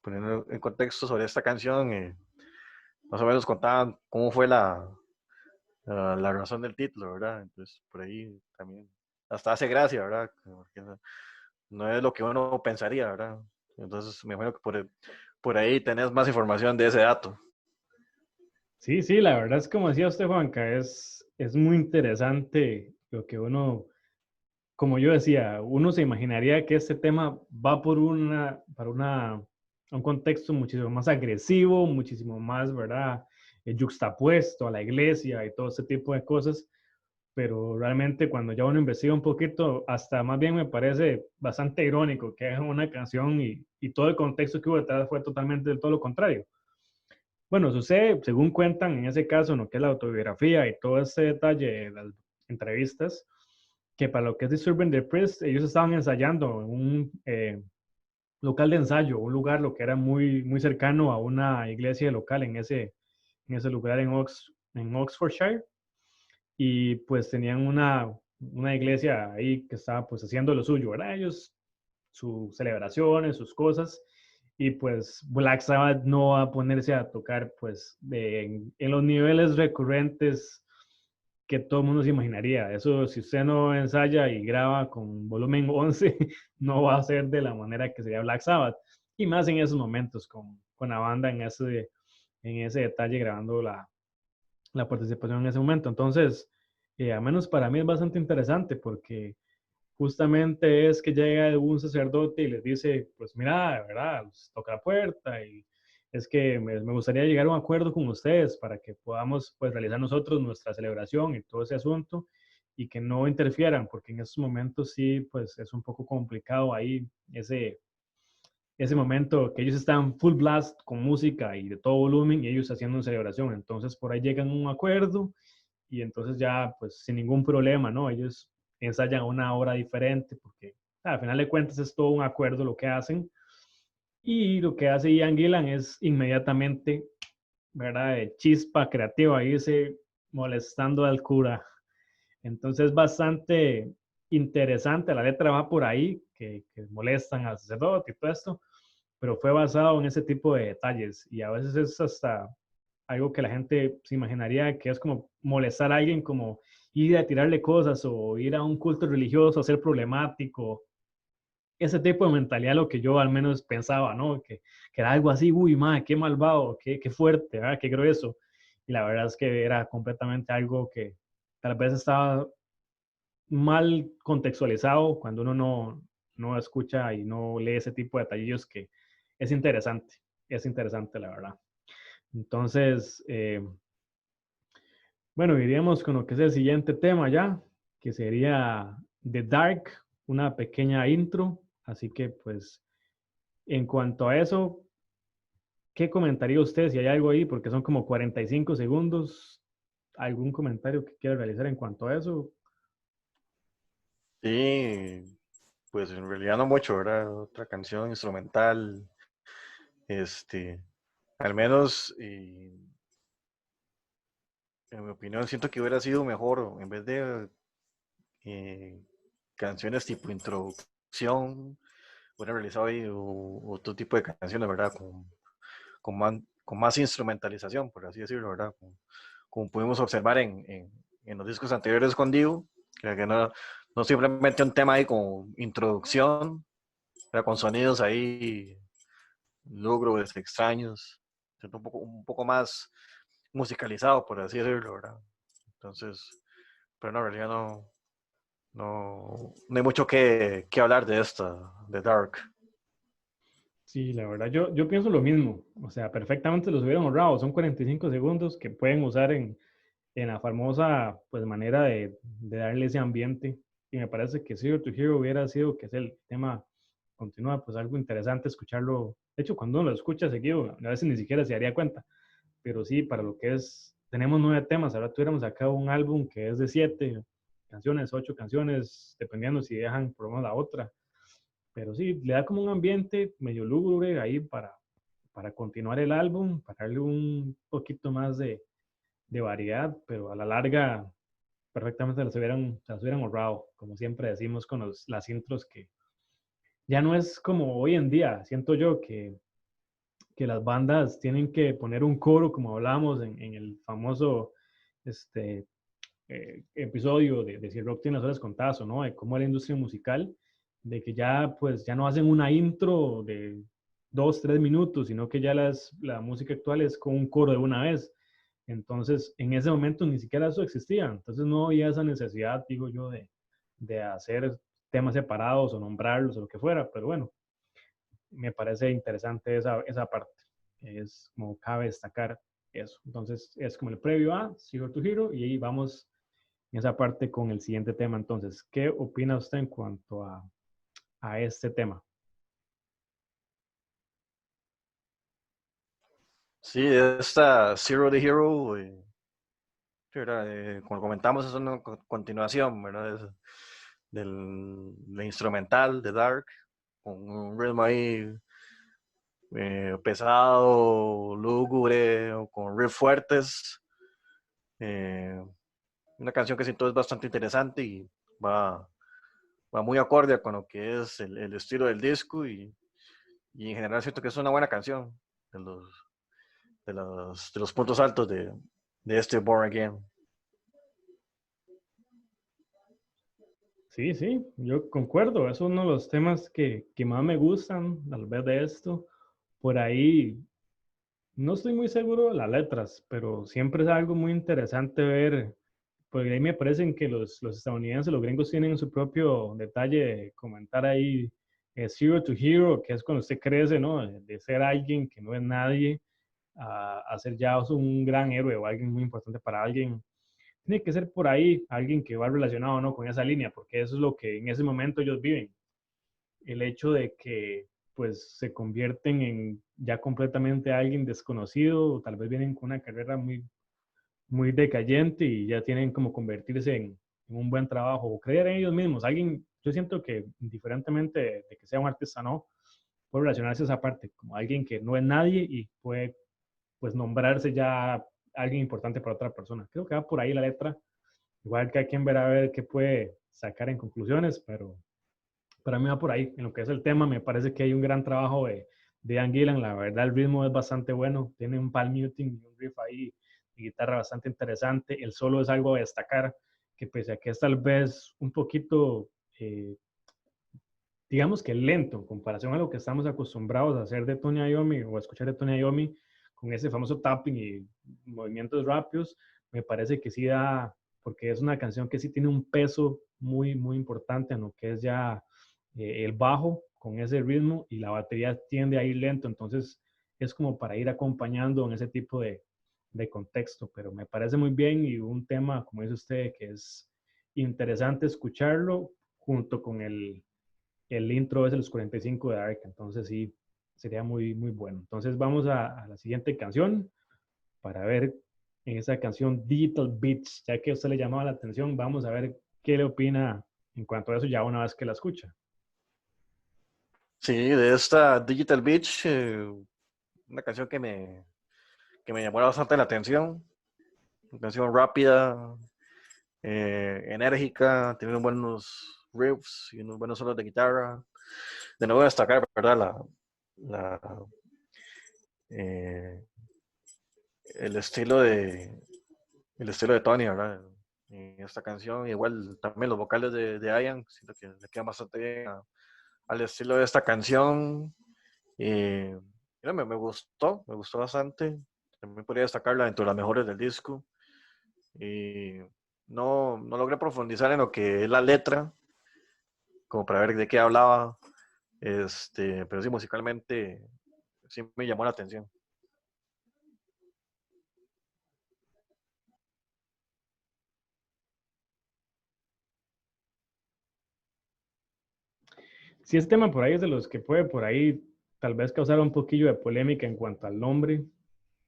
poniendo en contexto sobre esta canción, más o menos contaban cómo fue la razón del título, ¿verdad? Entonces, por ahí también, hasta hace gracia, ¿verdad? Porque no es lo que uno pensaría, ¿verdad? Entonces, me imagino que por ahí tenés más información de ese dato. Sí, sí, la verdad es como decía usted, Juanca, es muy interesante lo que uno, como yo decía, uno se imaginaría que este tema va por un contexto muchísimo más agresivo, muchísimo más, ¿verdad? Yuxtapuesto a la iglesia y todo ese tipo de cosas, pero realmente cuando ya uno investiga un poquito, hasta más bien me parece bastante irónico que hagan una canción y todo el contexto que hubo detrás fue totalmente del todo lo contrario. Bueno, sucede, según cuentan en ese caso, en lo que es la autobiografía y todo ese detalle de las entrevistas, que para lo que es Disturbing the Priest, ellos estaban ensayando en un local de ensayo, un lugar lo que era muy, muy cercano a una iglesia local en ese lugar en Oxfordshire, y pues tenían una iglesia ahí que estaba pues haciendo lo suyo, ¿verdad? Ellos, sus celebraciones, sus cosas, y pues Black Sabbath no va a ponerse a tocar pues en los niveles recurrentes que todo el mundo se imaginaría. Eso, si usted no ensaya y graba con volumen 11, no va a ser de la manera que sería Black Sabbath. Y más en esos momentos, con la banda en ese detalle, grabando la participación en ese momento. Entonces, al menos para mí es bastante interesante porque justamente es que llega un sacerdote y les dice, pues mira, ¿verdad? Les toca la puerta y es que me gustaría llegar a un acuerdo con ustedes para que podamos pues realizar nosotros nuestra celebración y todo ese asunto y que no interfieran, porque en estos momentos sí, pues es un poco complicado ahí ese momento que ellos están full blast con música y de todo volumen y ellos haciendo una celebración. Entonces por ahí llegan a un acuerdo y entonces ya pues sin ningún problema, ¿no? Ellos ensayan a una hora diferente porque al final de cuentas es todo un acuerdo lo que hacen y lo que hace Ian Gillan es inmediatamente ¿verdad? De chispa creativa, irse molestando al cura. Entonces, bastante interesante. La letra va por ahí, que molestan al sacerdote y todo esto, pero fue basado en ese tipo de detalles. Y a veces es hasta algo que la gente se imaginaría que es como molestar a alguien, como ir a tirarle cosas o ir a un culto religioso, ser problemático. Ese tipo de mentalidad, lo que yo al menos pensaba, ¿no? Que era algo así, uy, madre, qué malvado, qué fuerte, ¿verdad? Qué grueso. Y la verdad es que era completamente algo que tal vez estaba mal contextualizado cuando uno no escucha y no lee ese tipo de detallillos que es interesante la verdad. Entonces, bueno, iríamos con lo que es el siguiente tema ya, que sería The Dark, una pequeña intro. Así que, pues, en cuanto a eso, ¿qué comentaría usted si hay algo ahí? Porque son como 45 segundos. ¿Algún comentario que quiera realizar en cuanto a eso? Sí, pues en realidad no mucho, ¿verdad? Otra canción instrumental, este, al menos, en mi opinión, siento que hubiera sido mejor en vez de eh, canciones tipo introducción, hubiera realizado ahí otro tipo de canciones, ¿verdad? Con más instrumentalización, por así decirlo, ¿verdad? Como pudimos observar en los discos anteriores con Dio, que no simplemente un tema ahí con introducción, ¿verdad? Con sonidos ahí lúgubres, extraños, un poco más musicalizado, por así decirlo, ¿verdad? Entonces, pero no, en realidad no hay mucho que hablar de esta, de Dark. Sí, la verdad, yo pienso lo mismo. O sea, perfectamente los hubieran ahorrado. Son 45 segundos que pueden usar en la famosa pues, manera de darle ese ambiente. Y me parece que Zero to Hero hubiera sido, que es el tema, continúa, pues algo interesante escucharlo. De hecho, cuando uno lo escucha seguido, a veces ni siquiera se daría cuenta. Pero sí, para lo que es, tenemos 9 temas. Ahora tuviéramos acá un álbum que es de 7 canciones, 8 canciones, dependiendo si dejan por lo menos la otra. Pero sí, le da como un ambiente medio lúgubre ahí para continuar el álbum, para darle un poquito más de variedad, pero a la larga perfectamente se las hubieran ahorrado, como siempre decimos con las intros, que ya no es como hoy en día. Siento yo que las bandas tienen que poner un coro, como hablábamos en el famoso este, episodio de Si el rock tiene las horas contadas o no, de cómo la industria musical, de que ya pues ya no hacen una intro de 2, 3 minutos, sino que ya la música actual es con un coro de una vez. Entonces, en ese momento ni siquiera eso existía. Entonces no había esa necesidad, digo yo, de hacer temas separados o nombrarlos o lo que fuera. Pero bueno, me parece interesante esa parte. Es como cabe destacar eso. Entonces, es como el previo a Zero to Hero y ahí vamos en esa parte con el siguiente tema. Entonces, ¿qué opina usted en cuanto a este tema? Sí, esta Zero the Hero, como comentamos, es una continuación, ¿verdad? La instrumental de Dark, con un ritmo ahí pesado, lúgubre, o con riffs fuertes. Eh, una canción que siento es bastante interesante y va, va muy acorde con lo que es el estilo del disco y en general siento que es una buena canción de de los puntos altos de este Born Again. Sí, sí, yo concuerdo. Es uno de los temas que más me gustan al ver de esto. Por ahí, no estoy muy seguro de las letras, pero siempre es algo muy interesante ver, porque ahí me parecen que los estadounidenses, los gringos tienen su propio detalle de comentar ahí Zero to Hero, que es cuando usted crece, ¿no? De ser alguien que no es nadie a ser ya un gran héroe o alguien muy importante para alguien. Tiene que ser por ahí alguien que va relacionado, ¿no? Con esa línea, porque eso es lo que en ese momento ellos viven. El hecho de que pues se convierten en ya completamente alguien desconocido, o tal vez vienen con una carrera muy decayente y ya tienen como convertirse en un buen trabajo o creer en ellos mismos. Alguien, yo siento que indiferentemente de que sea un artista o no, puede relacionarse a esa parte, como alguien que no es nadie y puede pues nombrarse ya alguien importante para otra persona. Creo que va por ahí la letra. Igual que hay quien verá a ver qué puede sacar en conclusiones, pero para mí va por ahí. En lo que es el tema, me parece que hay un gran trabajo de Ian Gillan. La verdad, el ritmo es bastante bueno. Tiene un palm muting y un riff ahí de guitarra bastante interesante. El solo es algo a destacar, que pese a que es tal vez un poquito, digamos que lento en comparación a lo que estamos acostumbrados a hacer de Tony Iommi o a escuchar de Tony Iommi con ese famoso tapping y movimientos rápidos, me parece que sí da, porque es una canción que sí tiene un peso muy, muy importante en lo que es ya el bajo con ese ritmo y la batería tiende a ir lento, entonces es como para ir acompañando en ese tipo de contexto, pero me parece muy bien y un tema, como dice usted, que es interesante escucharlo junto con el intro es de los 45 de Ark, entonces sí, sería muy, muy bueno. Entonces vamos a la siguiente canción para ver en esa canción Digital Beats, ya que a usted le llamaba la atención, vamos a ver qué le opina en cuanto a eso ya una vez que la escucha. Sí, de esta Digital Beach, una canción que me llamó bastante la atención. Una canción rápida, enérgica, tiene unos buenos riffs y unos buenos solos de guitarra. De nuevo destacar, ¿verdad? La, eh, el estilo de el estilo de Tony, ¿verdad? En esta canción, igual también los vocales de Ian, siento que le quedan bastante bien al estilo de esta canción. Mira, me gustó bastante. También podría destacarla dentro de las mejores del disco. Y no logré profundizar en lo que es la letra, como para ver de qué hablaba, pero sí, musicalmente sí me llamó la atención. Si este tema por ahí es de los que puede por ahí tal vez causar un poquillo de polémica en cuanto al nombre,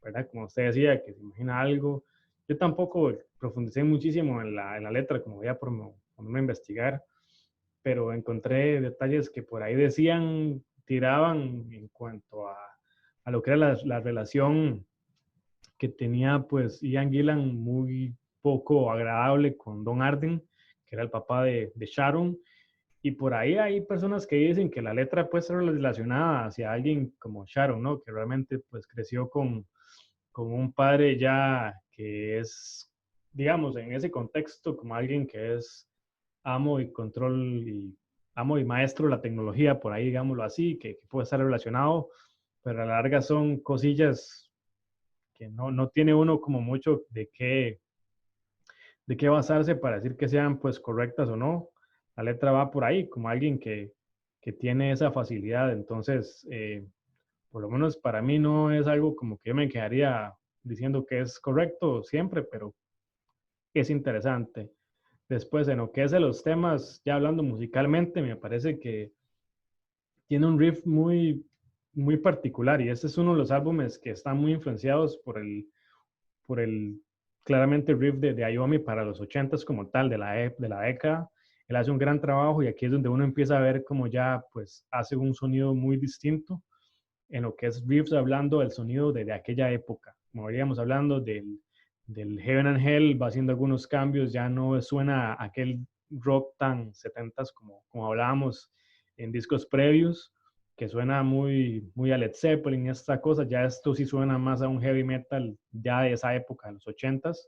¿verdad? Como usted decía, que se imagina algo. Yo tampoco profundicé muchísimo en la letra, como voy a ponerme a investigar, pero encontré detalles que por ahí decían, tiraban en cuanto a lo que era la relación que tenía pues Ian Gillan muy poco agradable con Don Arden, que era el papá de Sharon, y por ahí hay personas que dicen que la letra puede ser relacionada hacia alguien como Sharon, ¿no? Que realmente pues creció con un padre ya que es, digamos, en ese contexto como alguien que es amo y control y amo y maestro de la tecnología, por ahí digámoslo así, que puede estar relacionado, pero a la larga son cosillas que no tiene uno como mucho de qué basarse para decir que sean pues correctas o no. La letra va por ahí, como alguien que tiene esa facilidad, entonces, por lo menos para mí no es algo como que yo me quedaría diciendo que es correcto siempre, pero es interesante. Después, en lo que es de los temas, ya hablando musicalmente, me parece que tiene un riff muy, muy particular y este es uno de los álbumes que están muy influenciados por el claramente riff de Iommi para los 80s como tal, de la década. Él hace un gran trabajo y aquí es donde uno empieza a ver cómo ya pues hace un sonido muy distinto en lo que es riffs hablando del sonido de aquella época. Como veríamos hablando del Heaven and Hell, va haciendo algunos cambios, ya no suena aquel rock tan 70s como hablábamos en discos previos, que suena muy, muy a Led Zeppelin, esta cosa, ya esto sí suena más a un heavy metal ya de esa época, de los 80s.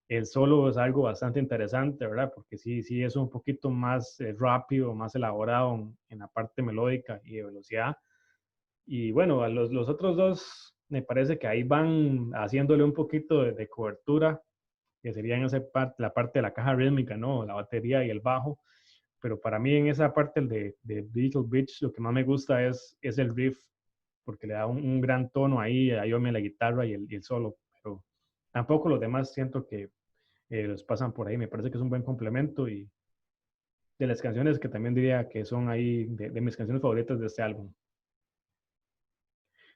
El solo es algo bastante interesante, ¿verdad? Porque sí, sí es un poquito más rápido, más elaborado en la parte melódica y de velocidad. Y bueno, a los otros dos me parece que ahí van haciéndole un poquito de cobertura, que sería en esa parte, la parte de la caja rítmica, ¿no? La batería y el bajo. Pero para mí en esa parte el de Beatle Beach, lo que más me gusta es el riff, porque le da un gran tono ahí, ayúdame la guitarra y el solo. Pero tampoco los demás siento que los pasan por ahí. Me parece que es un buen complemento y de las canciones que también diría que son ahí de mis canciones favoritas de este álbum.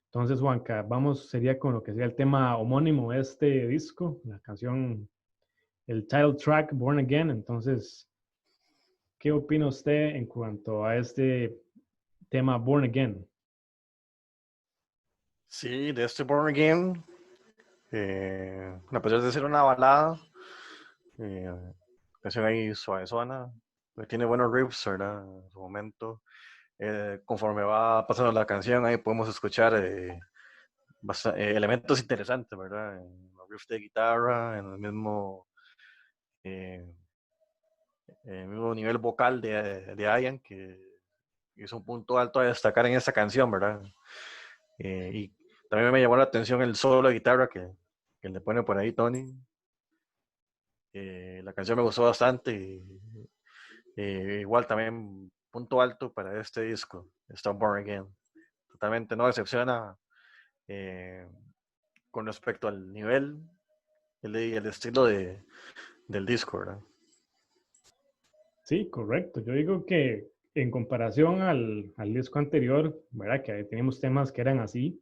Entonces, Juanca, vamos, sería con lo que sería el tema homónimo de este disco, la canción, el title track, Born Again. Entonces, ¿qué opina usted en cuanto a este tema Born Again? Sí, de este Born Again, A pesar de ser una balada, la canción ahí suavezona, tiene buenos riffs, ¿verdad? En su momento. Conforme va pasando la canción, ahí podemos escuchar elementos interesantes, ¿verdad? En los riffs de guitarra, en eh, el mismo nivel vocal de Ian, que es un punto alto a destacar en esta canción, ¿verdad? Y también me llamó la atención el solo de guitarra que le pone por ahí Tony. La canción me gustó bastante y igual también punto alto para este disco, Stop Born Again. Totalmente no decepciona eh, con respecto al nivel y el estilo del disco, ¿verdad? Sí, correcto. Yo digo que en comparación al disco anterior, ¿verdad? Que ahí teníamos temas que eran así,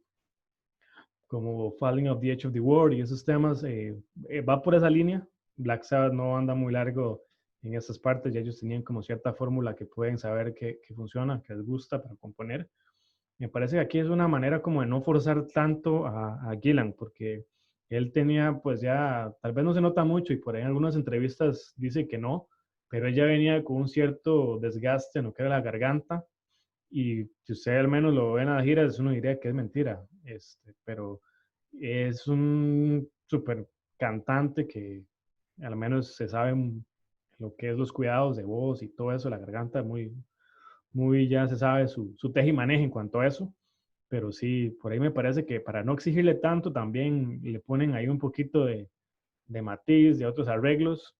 como Falling of the Edge of the World y esos temas, va por esa línea. Black Sabbath no anda muy largo en esas partes, ya ellos tenían como cierta fórmula que pueden saber que funciona, que les gusta para componer. Me parece que aquí es una manera como de no forzar tanto a Gillan, porque él tenía, pues ya, tal vez no se nota mucho y por ahí en algunas entrevistas dice que no, pero ella venía con un cierto desgaste en lo que era la garganta y si usted al menos lo ve en las giras, uno diría que es mentira, pero es un súper cantante que al menos se sabe lo que es los cuidados de voz y todo eso, la garganta muy ya se sabe su teje y maneje en cuanto a eso, pero sí, por ahí me parece que para no exigirle tanto también le ponen ahí un poquito de matiz, de otros arreglos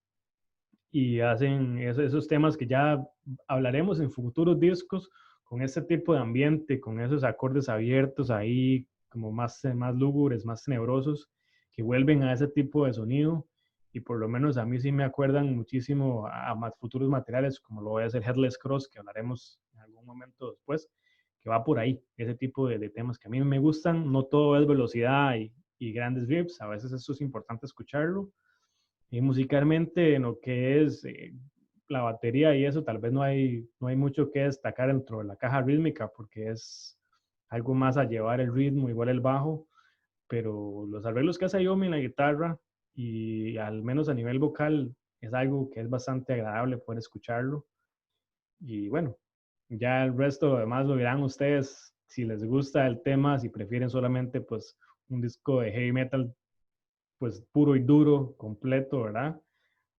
y hacen esos temas que ya hablaremos en futuros discos con ese tipo de ambiente, con esos acordes abiertos ahí, como más lúgubres, más tenebrosos, que vuelven a ese tipo de sonido. Y por lo menos a mí sí me acuerdan muchísimo a más futuros materiales, como lo va a ser Headless Cross, que hablaremos en algún momento después, que va por ahí, ese tipo de temas que a mí me gustan. No todo es velocidad y grandes riffs, a veces eso es importante escucharlo, y musicalmente, en lo que es la batería y eso, tal vez no hay mucho que destacar dentro de la caja rítmica porque es algo más a llevar el ritmo, igual el bajo, pero los arreglos que hace Yomi en la guitarra y al menos a nivel vocal es algo que es bastante agradable poder escucharlo. Y bueno, ya el resto además lo verán ustedes si les gusta el tema, si prefieren solamente pues un disco de heavy metal pues puro y duro, completo, ¿verdad?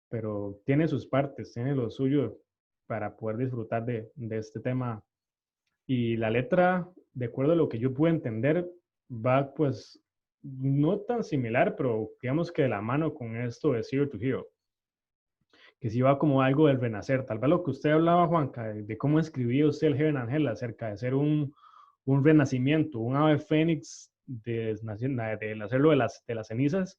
Pero tiene sus partes, tiene lo suyo para poder disfrutar de este tema. Y la letra, de acuerdo a lo que yo puedo entender, va pues no tan similar, pero digamos que de la mano con esto de Zero to Hero, que sí va como algo del renacer. Tal vez lo que usted hablaba, Juanca, de cómo escribía usted el Heaven Angel acerca de ser un renacimiento, un ave fénix de hacerlo de las cenizas.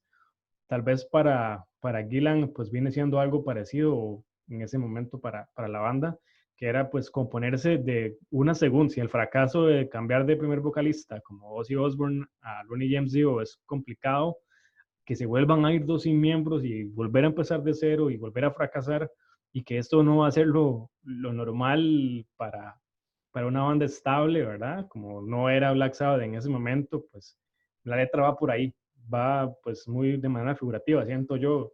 Tal vez para Gillan pues viene siendo algo parecido en ese momento para la banda, que era pues componerse de una segunda, si el fracaso de cambiar de primer vocalista como Ozzy Osbourne a Ronnie James Dio es complicado, que se vuelvan a ir dos sin miembros y volver a empezar de cero y volver a fracasar, y que esto no va a ser lo normal para una banda estable, ¿verdad? Como no era Black Sabbath en ese momento, pues la letra va por ahí, va pues muy de manera figurativa, siento yo,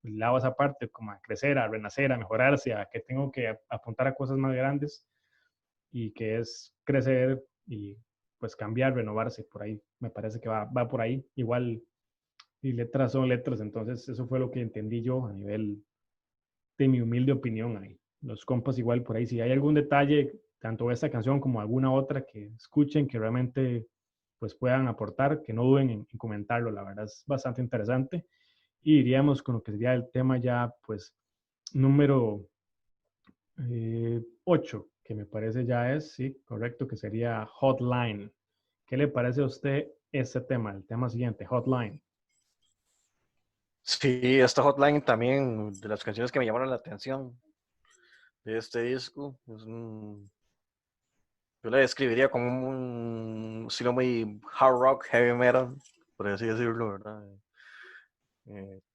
lado esa parte como a crecer, a renacer, a mejorarse, a que tengo que apuntar a cosas más grandes y que es crecer y pues cambiar, renovarse por ahí. Me parece que va por ahí. Igual, y letras son letras, entonces eso fue lo que entendí yo a nivel de mi humilde opinión ahí. Los compas igual por ahí, si hay algún detalle, tanto esta canción como alguna otra que escuchen, que realmente pues puedan aportar, que no duden en comentarlo, la verdad es bastante interesante. Y iríamos con lo que sería el tema ya pues número 8, que me parece ya es, sí, correcto, que sería Hotline. ¿Qué le parece a usted este tema, el tema siguiente, Hotline? Sí, esta Hotline también, de las canciones que me llamaron la atención de este disco, yo la describiría como un estilo muy hard rock, heavy metal, por así decirlo, ¿verdad?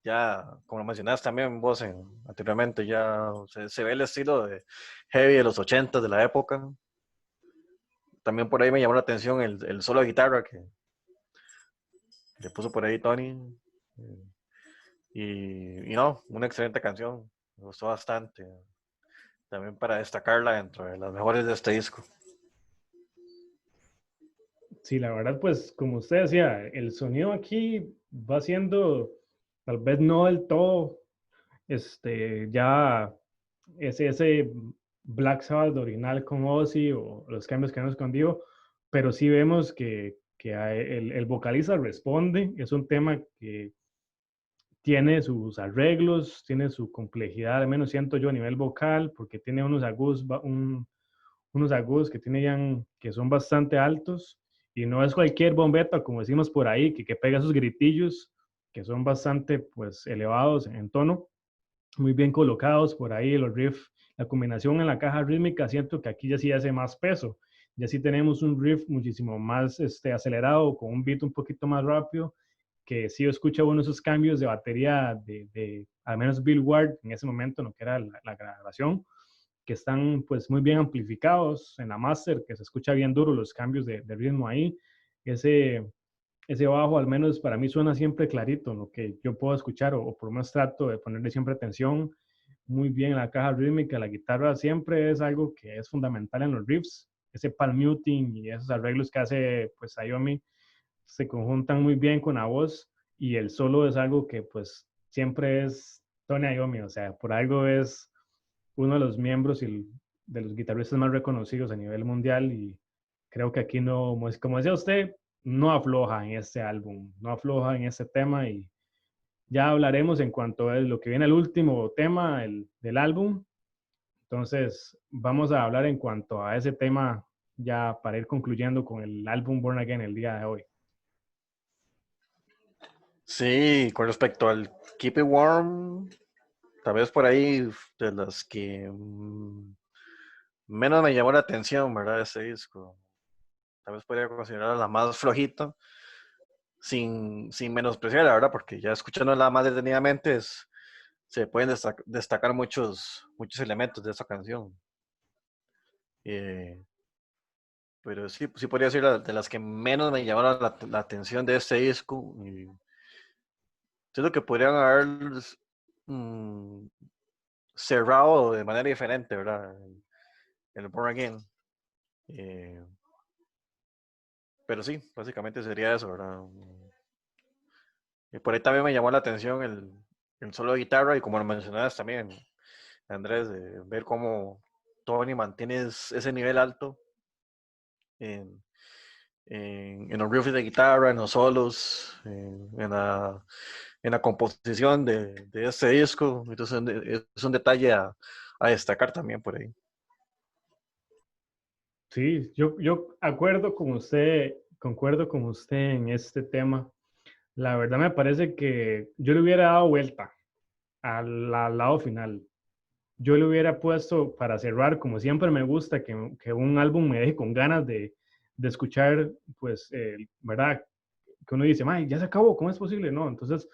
Ya, como lo mencionaste también vos anteriormente, ya se ve el estilo de heavy de los 80 de la época. También por ahí me llamó la atención el solo de guitarra le puso por ahí Tony. Y no, una excelente canción, me gustó bastante. También para destacarla dentro de las mejores de este disco. Sí, la verdad, pues como usted decía, el sonido aquí va siendo tal vez no del todo, ya ese Black Sabbath original con Ozzy o los cambios que han escondido, pero sí vemos que el vocalista responde, es un tema que tiene sus arreglos, tiene su complejidad, al menos siento yo a nivel vocal, porque tiene unos agudos, unos agudos que tienen que son bastante altos y no es cualquier bombeta, como decimos por ahí, que pega esos gritillos que son bastante pues elevados en tono, muy bien colocados por ahí los riffs, la combinación en la caja rítmica, siento que aquí ya sí hace más peso, ya sí tenemos un riff muchísimo más acelerado, con un beat un poquito más rápido, que sí escucha uno esos cambios de batería al menos Bill Ward en ese momento, no que era la grabación, que están pues muy bien amplificados en la master, que se escucha bien duro los cambios de ritmo ahí. Ese, ese bajo al menos para mí suena siempre clarito, lo que yo puedo escuchar o por lo menos trato de ponerle siempre atención. Muy bien la caja rítmica, la guitarra siempre es algo que es fundamental en los riffs. Ese palm muting y esos arreglos que hace pues Iommi se conjuntan muy bien con la voz y el solo es algo que pues siempre es Tony Iommi, o sea, por algo es uno de los miembros de los guitarristas más reconocidos a nivel mundial y creo que aquí no, como decía usted, no afloja en este álbum, no afloja en este tema y ya hablaremos en cuanto a lo que viene el último tema del álbum. Entonces, vamos a hablar en cuanto a ese tema ya para ir concluyendo con el álbum Born Again el día de hoy. Sí, con respecto al Keep It Warm, tal vez por ahí de las que menos me llamó la atención, ¿verdad? Ese disco. Tal vez podría considerarla la más flojita, sin menospreciar, la verdad, porque ya escuchándola más detenidamente se pueden destacar muchos elementos de esa canción. Eh, pero sí, sí podría ser de las que menos me llamaron la atención de este disco. Y siento que podrían haber mm, cerrado de manera diferente, ¿verdad? El Born Again. Eh, pero sí, básicamente sería eso, ¿verdad? Y por ahí también me llamó la atención el solo de guitarra y como lo mencionabas también, Andrés, de ver cómo Tony mantiene ese nivel alto en, en los riffs de guitarra, en los solos, en la composición de este disco. Entonces es un detalle a destacar también por ahí. Sí, yo concuerdo con usted en este tema. La verdad me parece que yo le hubiera dado vuelta al lado final. Yo le hubiera puesto para cerrar, como siempre me gusta, que un álbum me deje con ganas de escuchar, pues, ¿verdad? Que uno dice, "May, ya se acabó, ¿cómo es posible?" No, entonces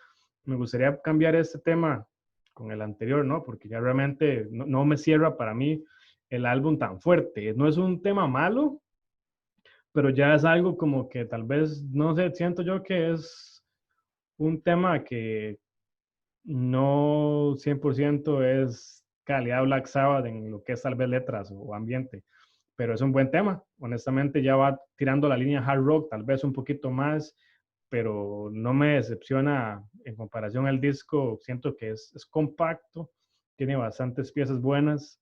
me gustaría cambiar este tema con el anterior, ¿no? Porque ya realmente no me cierra para mí el álbum tan fuerte. No es un tema malo, pero ya es algo como que tal vez, no sé, siento yo que es un tema que no 100% es calidad Black Sabbath en lo que es tal vez letras o ambiente, pero es un buen tema. Honestamente ya va tirando la línea hard rock, tal vez un poquito más, pero no me decepciona en comparación al disco. Siento que es compacto, tiene bastantes piezas buenas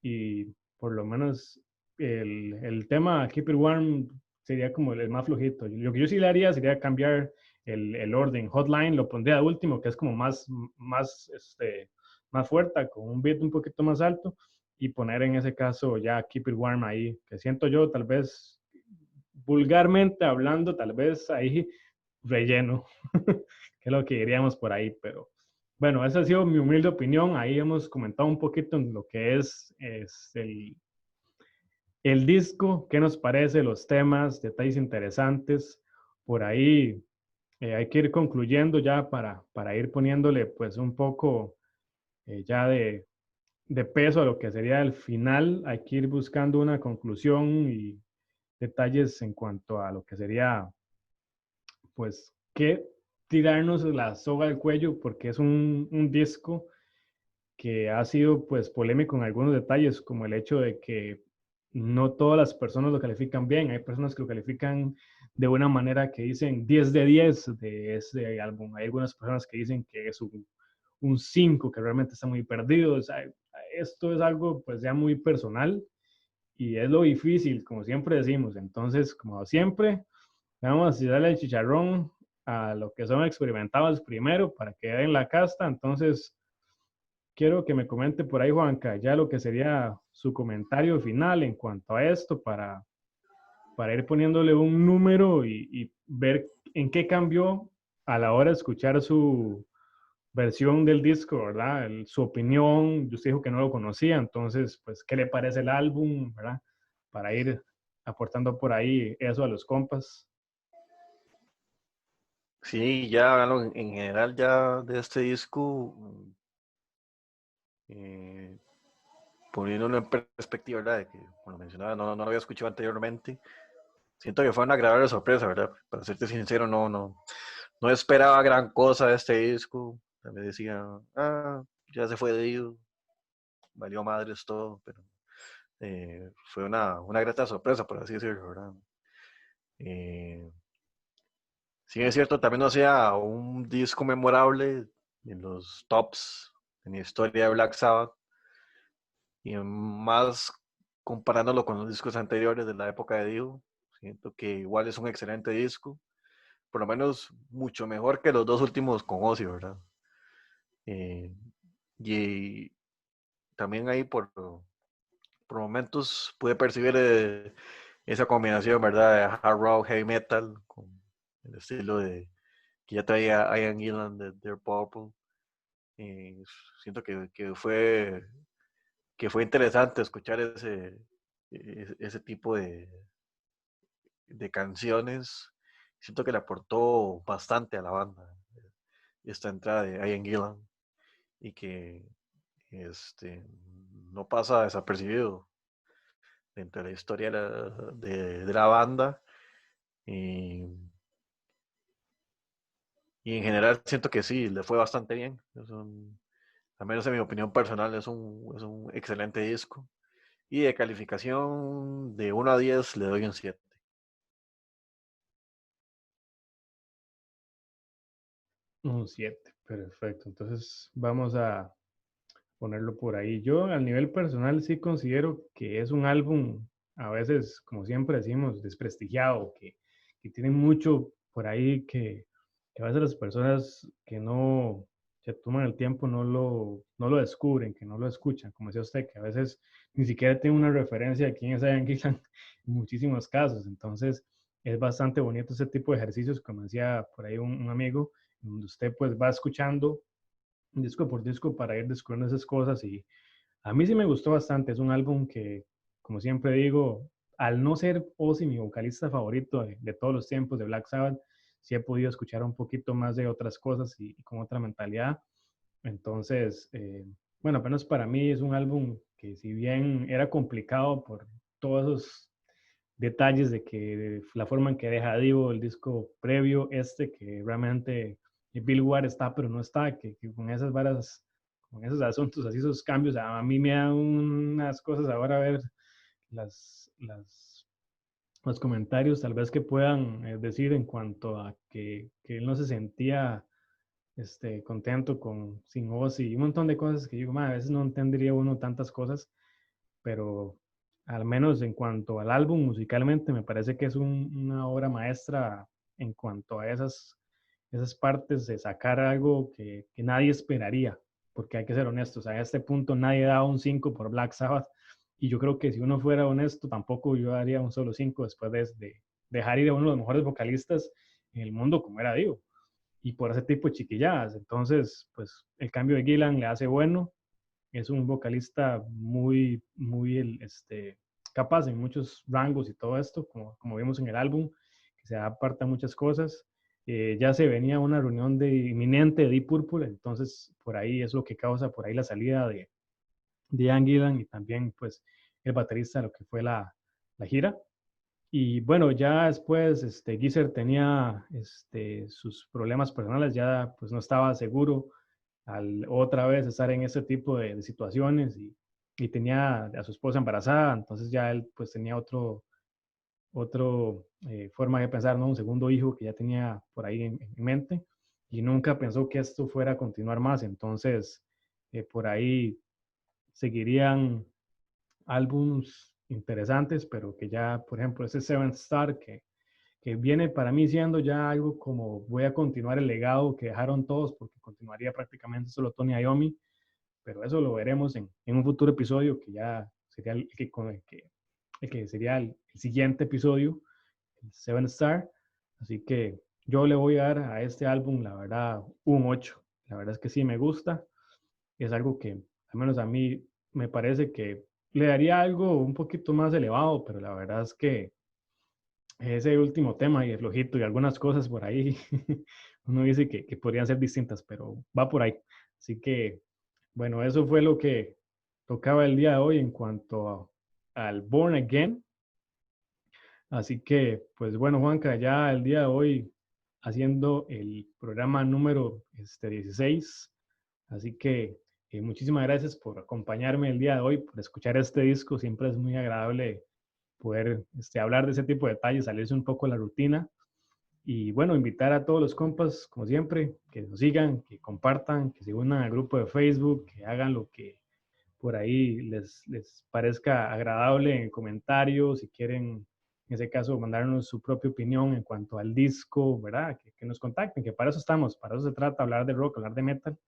y por lo menos el tema Keep It Warm sería como el más flojito. Lo que yo sí le haría sería cambiar el orden. Hotline lo pondría de último, que es como más fuerte, con un beat un poquito más alto, y poner en ese caso ya Keep It Warm ahí, que siento yo tal vez vulgarmente hablando, tal vez ahí relleno, que es lo que diríamos por ahí, pero bueno, esa ha sido mi humilde opinión. Ahí hemos comentado un poquito en lo que es el disco, qué nos parece, los temas, detalles interesantes. Por ahí hay que ir concluyendo ya para ir poniéndole pues un poco ya de peso a lo que sería el final. Hay que ir buscando una conclusión y detalles en cuanto a lo que sería pues que tirarnos la soga al cuello porque es un disco que ha sido pues polémico en algunos detalles, como el hecho de que no todas las personas lo califican bien. Hay personas que lo califican de una manera que dicen 10 de 10 de ese álbum. Hay algunas personas que dicen que es un 5, que realmente está muy perdido. O sea, esto es algo pues ya muy personal y es lo difícil, como siempre decimos. Entonces, como siempre, vamos a darle el chicharrón a lo que son experimentados primero para que den la casta. Entonces, quiero que me comente por ahí, Juanca, ya lo que sería su comentario final en cuanto a esto para ir poniéndole un número y ver en qué cambió a la hora de escuchar su versión del disco, ¿verdad? Su opinión, usted dijo que no lo conocía, entonces, pues, ¿qué le parece el álbum, ¿verdad? Para ir aportando por ahí eso a los compas. Sí, ya hablando en general ya de este disco, eh, poniéndolo en perspectiva, ¿verdad? De que, como lo mencionaba, no lo había escuchado anteriormente. Siento que fue una agradable sorpresa, ¿verdad? Para serte sincero, no esperaba gran cosa de este disco. También decía, ya se fue de Dio, valió madres todo, pero fue una grata sorpresa, por así decirlo, ¿verdad? Eh, sí, es cierto, también no sea un disco memorable en los tops en la historia de Black Sabbath, y más comparándolo con los discos anteriores de la época de Dio, siento que igual es un excelente disco, por lo menos mucho mejor que los dos últimos con Ozzy, ¿verdad? Eh, y también ahí por momentos pude percibir esa combinación, ¿verdad? De hard rock, heavy metal, con el estilo que ya traía Ian Gillan de Deep Purple. Eh, Siento que fue interesante escuchar ese tipo de canciones. Siento que le aportó bastante a la banda esta entrada de Ian Gillan y que este, no pasa desapercibido dentro de la historia de la banda. Y, y en general siento que sí, le fue bastante bien. Al menos en mi opinión personal, es un excelente disco. Y de calificación de 1 a 10 le doy un 7. Un 7, perfecto. Entonces vamos a ponerlo por ahí. Yo a nivel personal sí considero que es un álbum, a veces, como siempre decimos, desprestigiado, que tiene mucho por ahí que a veces las personas que no se toman el tiempo no lo descubren, que no lo escuchan, como decía usted, que a veces ni siquiera tiene una referencia de quién es Ian Gillan en muchísimos casos. Entonces es bastante bonito ese tipo de ejercicios, como decía por ahí un amigo, donde usted pues va escuchando disco por disco para ir descubriendo esas cosas y a mí sí me gustó bastante. Es un álbum que, como siempre digo, al no ser Ozzy mi vocalista favorito de todos los tiempos de Black Sabbath, sí he podido escuchar un poquito más de otras cosas y con otra mentalidad. Entonces, bueno, apenas para mí es un álbum que si bien era complicado por todos esos detalles de que la forma en que deja Divo el disco previo, que realmente Bill Ward está, pero no está, que con esas varas, con esos asuntos, así esos cambios, a mí me dan unas cosas ahora a ver las, las, los comentarios tal vez que puedan decir en cuanto a que él no se sentía contento con sin Ozzy y un montón de cosas que digo, a veces no entendería uno tantas cosas, pero al menos en cuanto al álbum musicalmente me parece que es una obra maestra en cuanto a esas partes de sacar algo que nadie esperaría, porque hay que ser honestos, a este punto nadie da un 5 por Black Sabbath y yo creo que si uno fuera honesto tampoco yo daría un solo 5 después de dejar ir a uno de los mejores vocalistas en el mundo como era Dio y por ese tipo de chiquilladas. Entonces, pues el cambio de Gillan le hace bueno, es un vocalista muy capaz en muchos rangos y todo esto, como vimos en el álbum, que se aparta muchas cosas. Ya se venía una reunión inminente de Deep Purple, entonces por ahí es lo que causa por ahí la salida de Ian Gillan y también pues el baterista de lo que fue la gira. Y bueno, ya después Geezer tenía sus problemas personales, ya pues no estaba seguro al otra vez estar en ese tipo de situaciones y tenía a su esposa embarazada, entonces ya él pues tenía otro forma de pensar, ¿no? Un segundo hijo que ya tenía por ahí en mente y nunca pensó que esto fuera a continuar más, entonces por ahí seguirían álbums interesantes, pero que ya, por ejemplo, ese Seventh Star que viene para mí siendo ya algo como voy a continuar el legado que dejaron todos, porque continuaría prácticamente solo Tony Iommi, pero eso lo veremos en un futuro episodio que ya sería el que sería el siguiente episodio, el Seven Star. Así que yo le voy a dar a este álbum, la verdad, un 8. La verdad es que sí me gusta. Es algo que, al menos a mí, me parece que le daría algo un poquito más elevado, pero la verdad es que ese último tema y el flojito y algunas cosas por ahí, uno dice que podrían ser distintas, pero va por ahí. Así que, bueno, eso fue lo que tocaba el día de hoy en cuanto al Born Again. Así que, pues bueno, Juanca, ya el día de hoy haciendo el programa número 16. Así que muchísimas gracias por acompañarme el día de hoy, por escuchar este disco. Siempre es muy agradable poder hablar de ese tipo de detalles, salirse un poco de la rutina. Y bueno, invitar a todos los compas, como siempre, que nos sigan, que compartan, que se unan al grupo de Facebook, que hagan lo que por ahí les parezca agradable en comentarios, si quieren, en ese caso, mandarnos su propia opinión en cuanto al disco, ¿verdad? Que nos contacten, que para eso estamos, para eso se trata, hablar de rock, hablar de metal.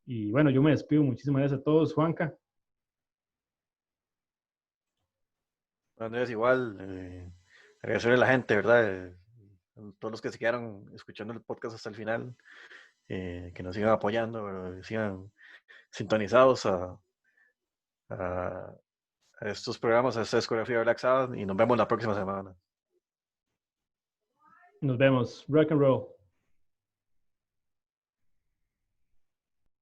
Y bueno, yo me despido. Muchísimas gracias a todos, Juanca. Andrés, igual, agradecerle a la gente, ¿verdad? A todos los que se quedaron escuchando el podcast hasta el final, que nos sigan apoyando, ¿verdad? Sigan sintonizados a, a estos programas, a esta discografía de Black Sabbath y nos vemos la próxima semana. Nos vemos. Rock and roll.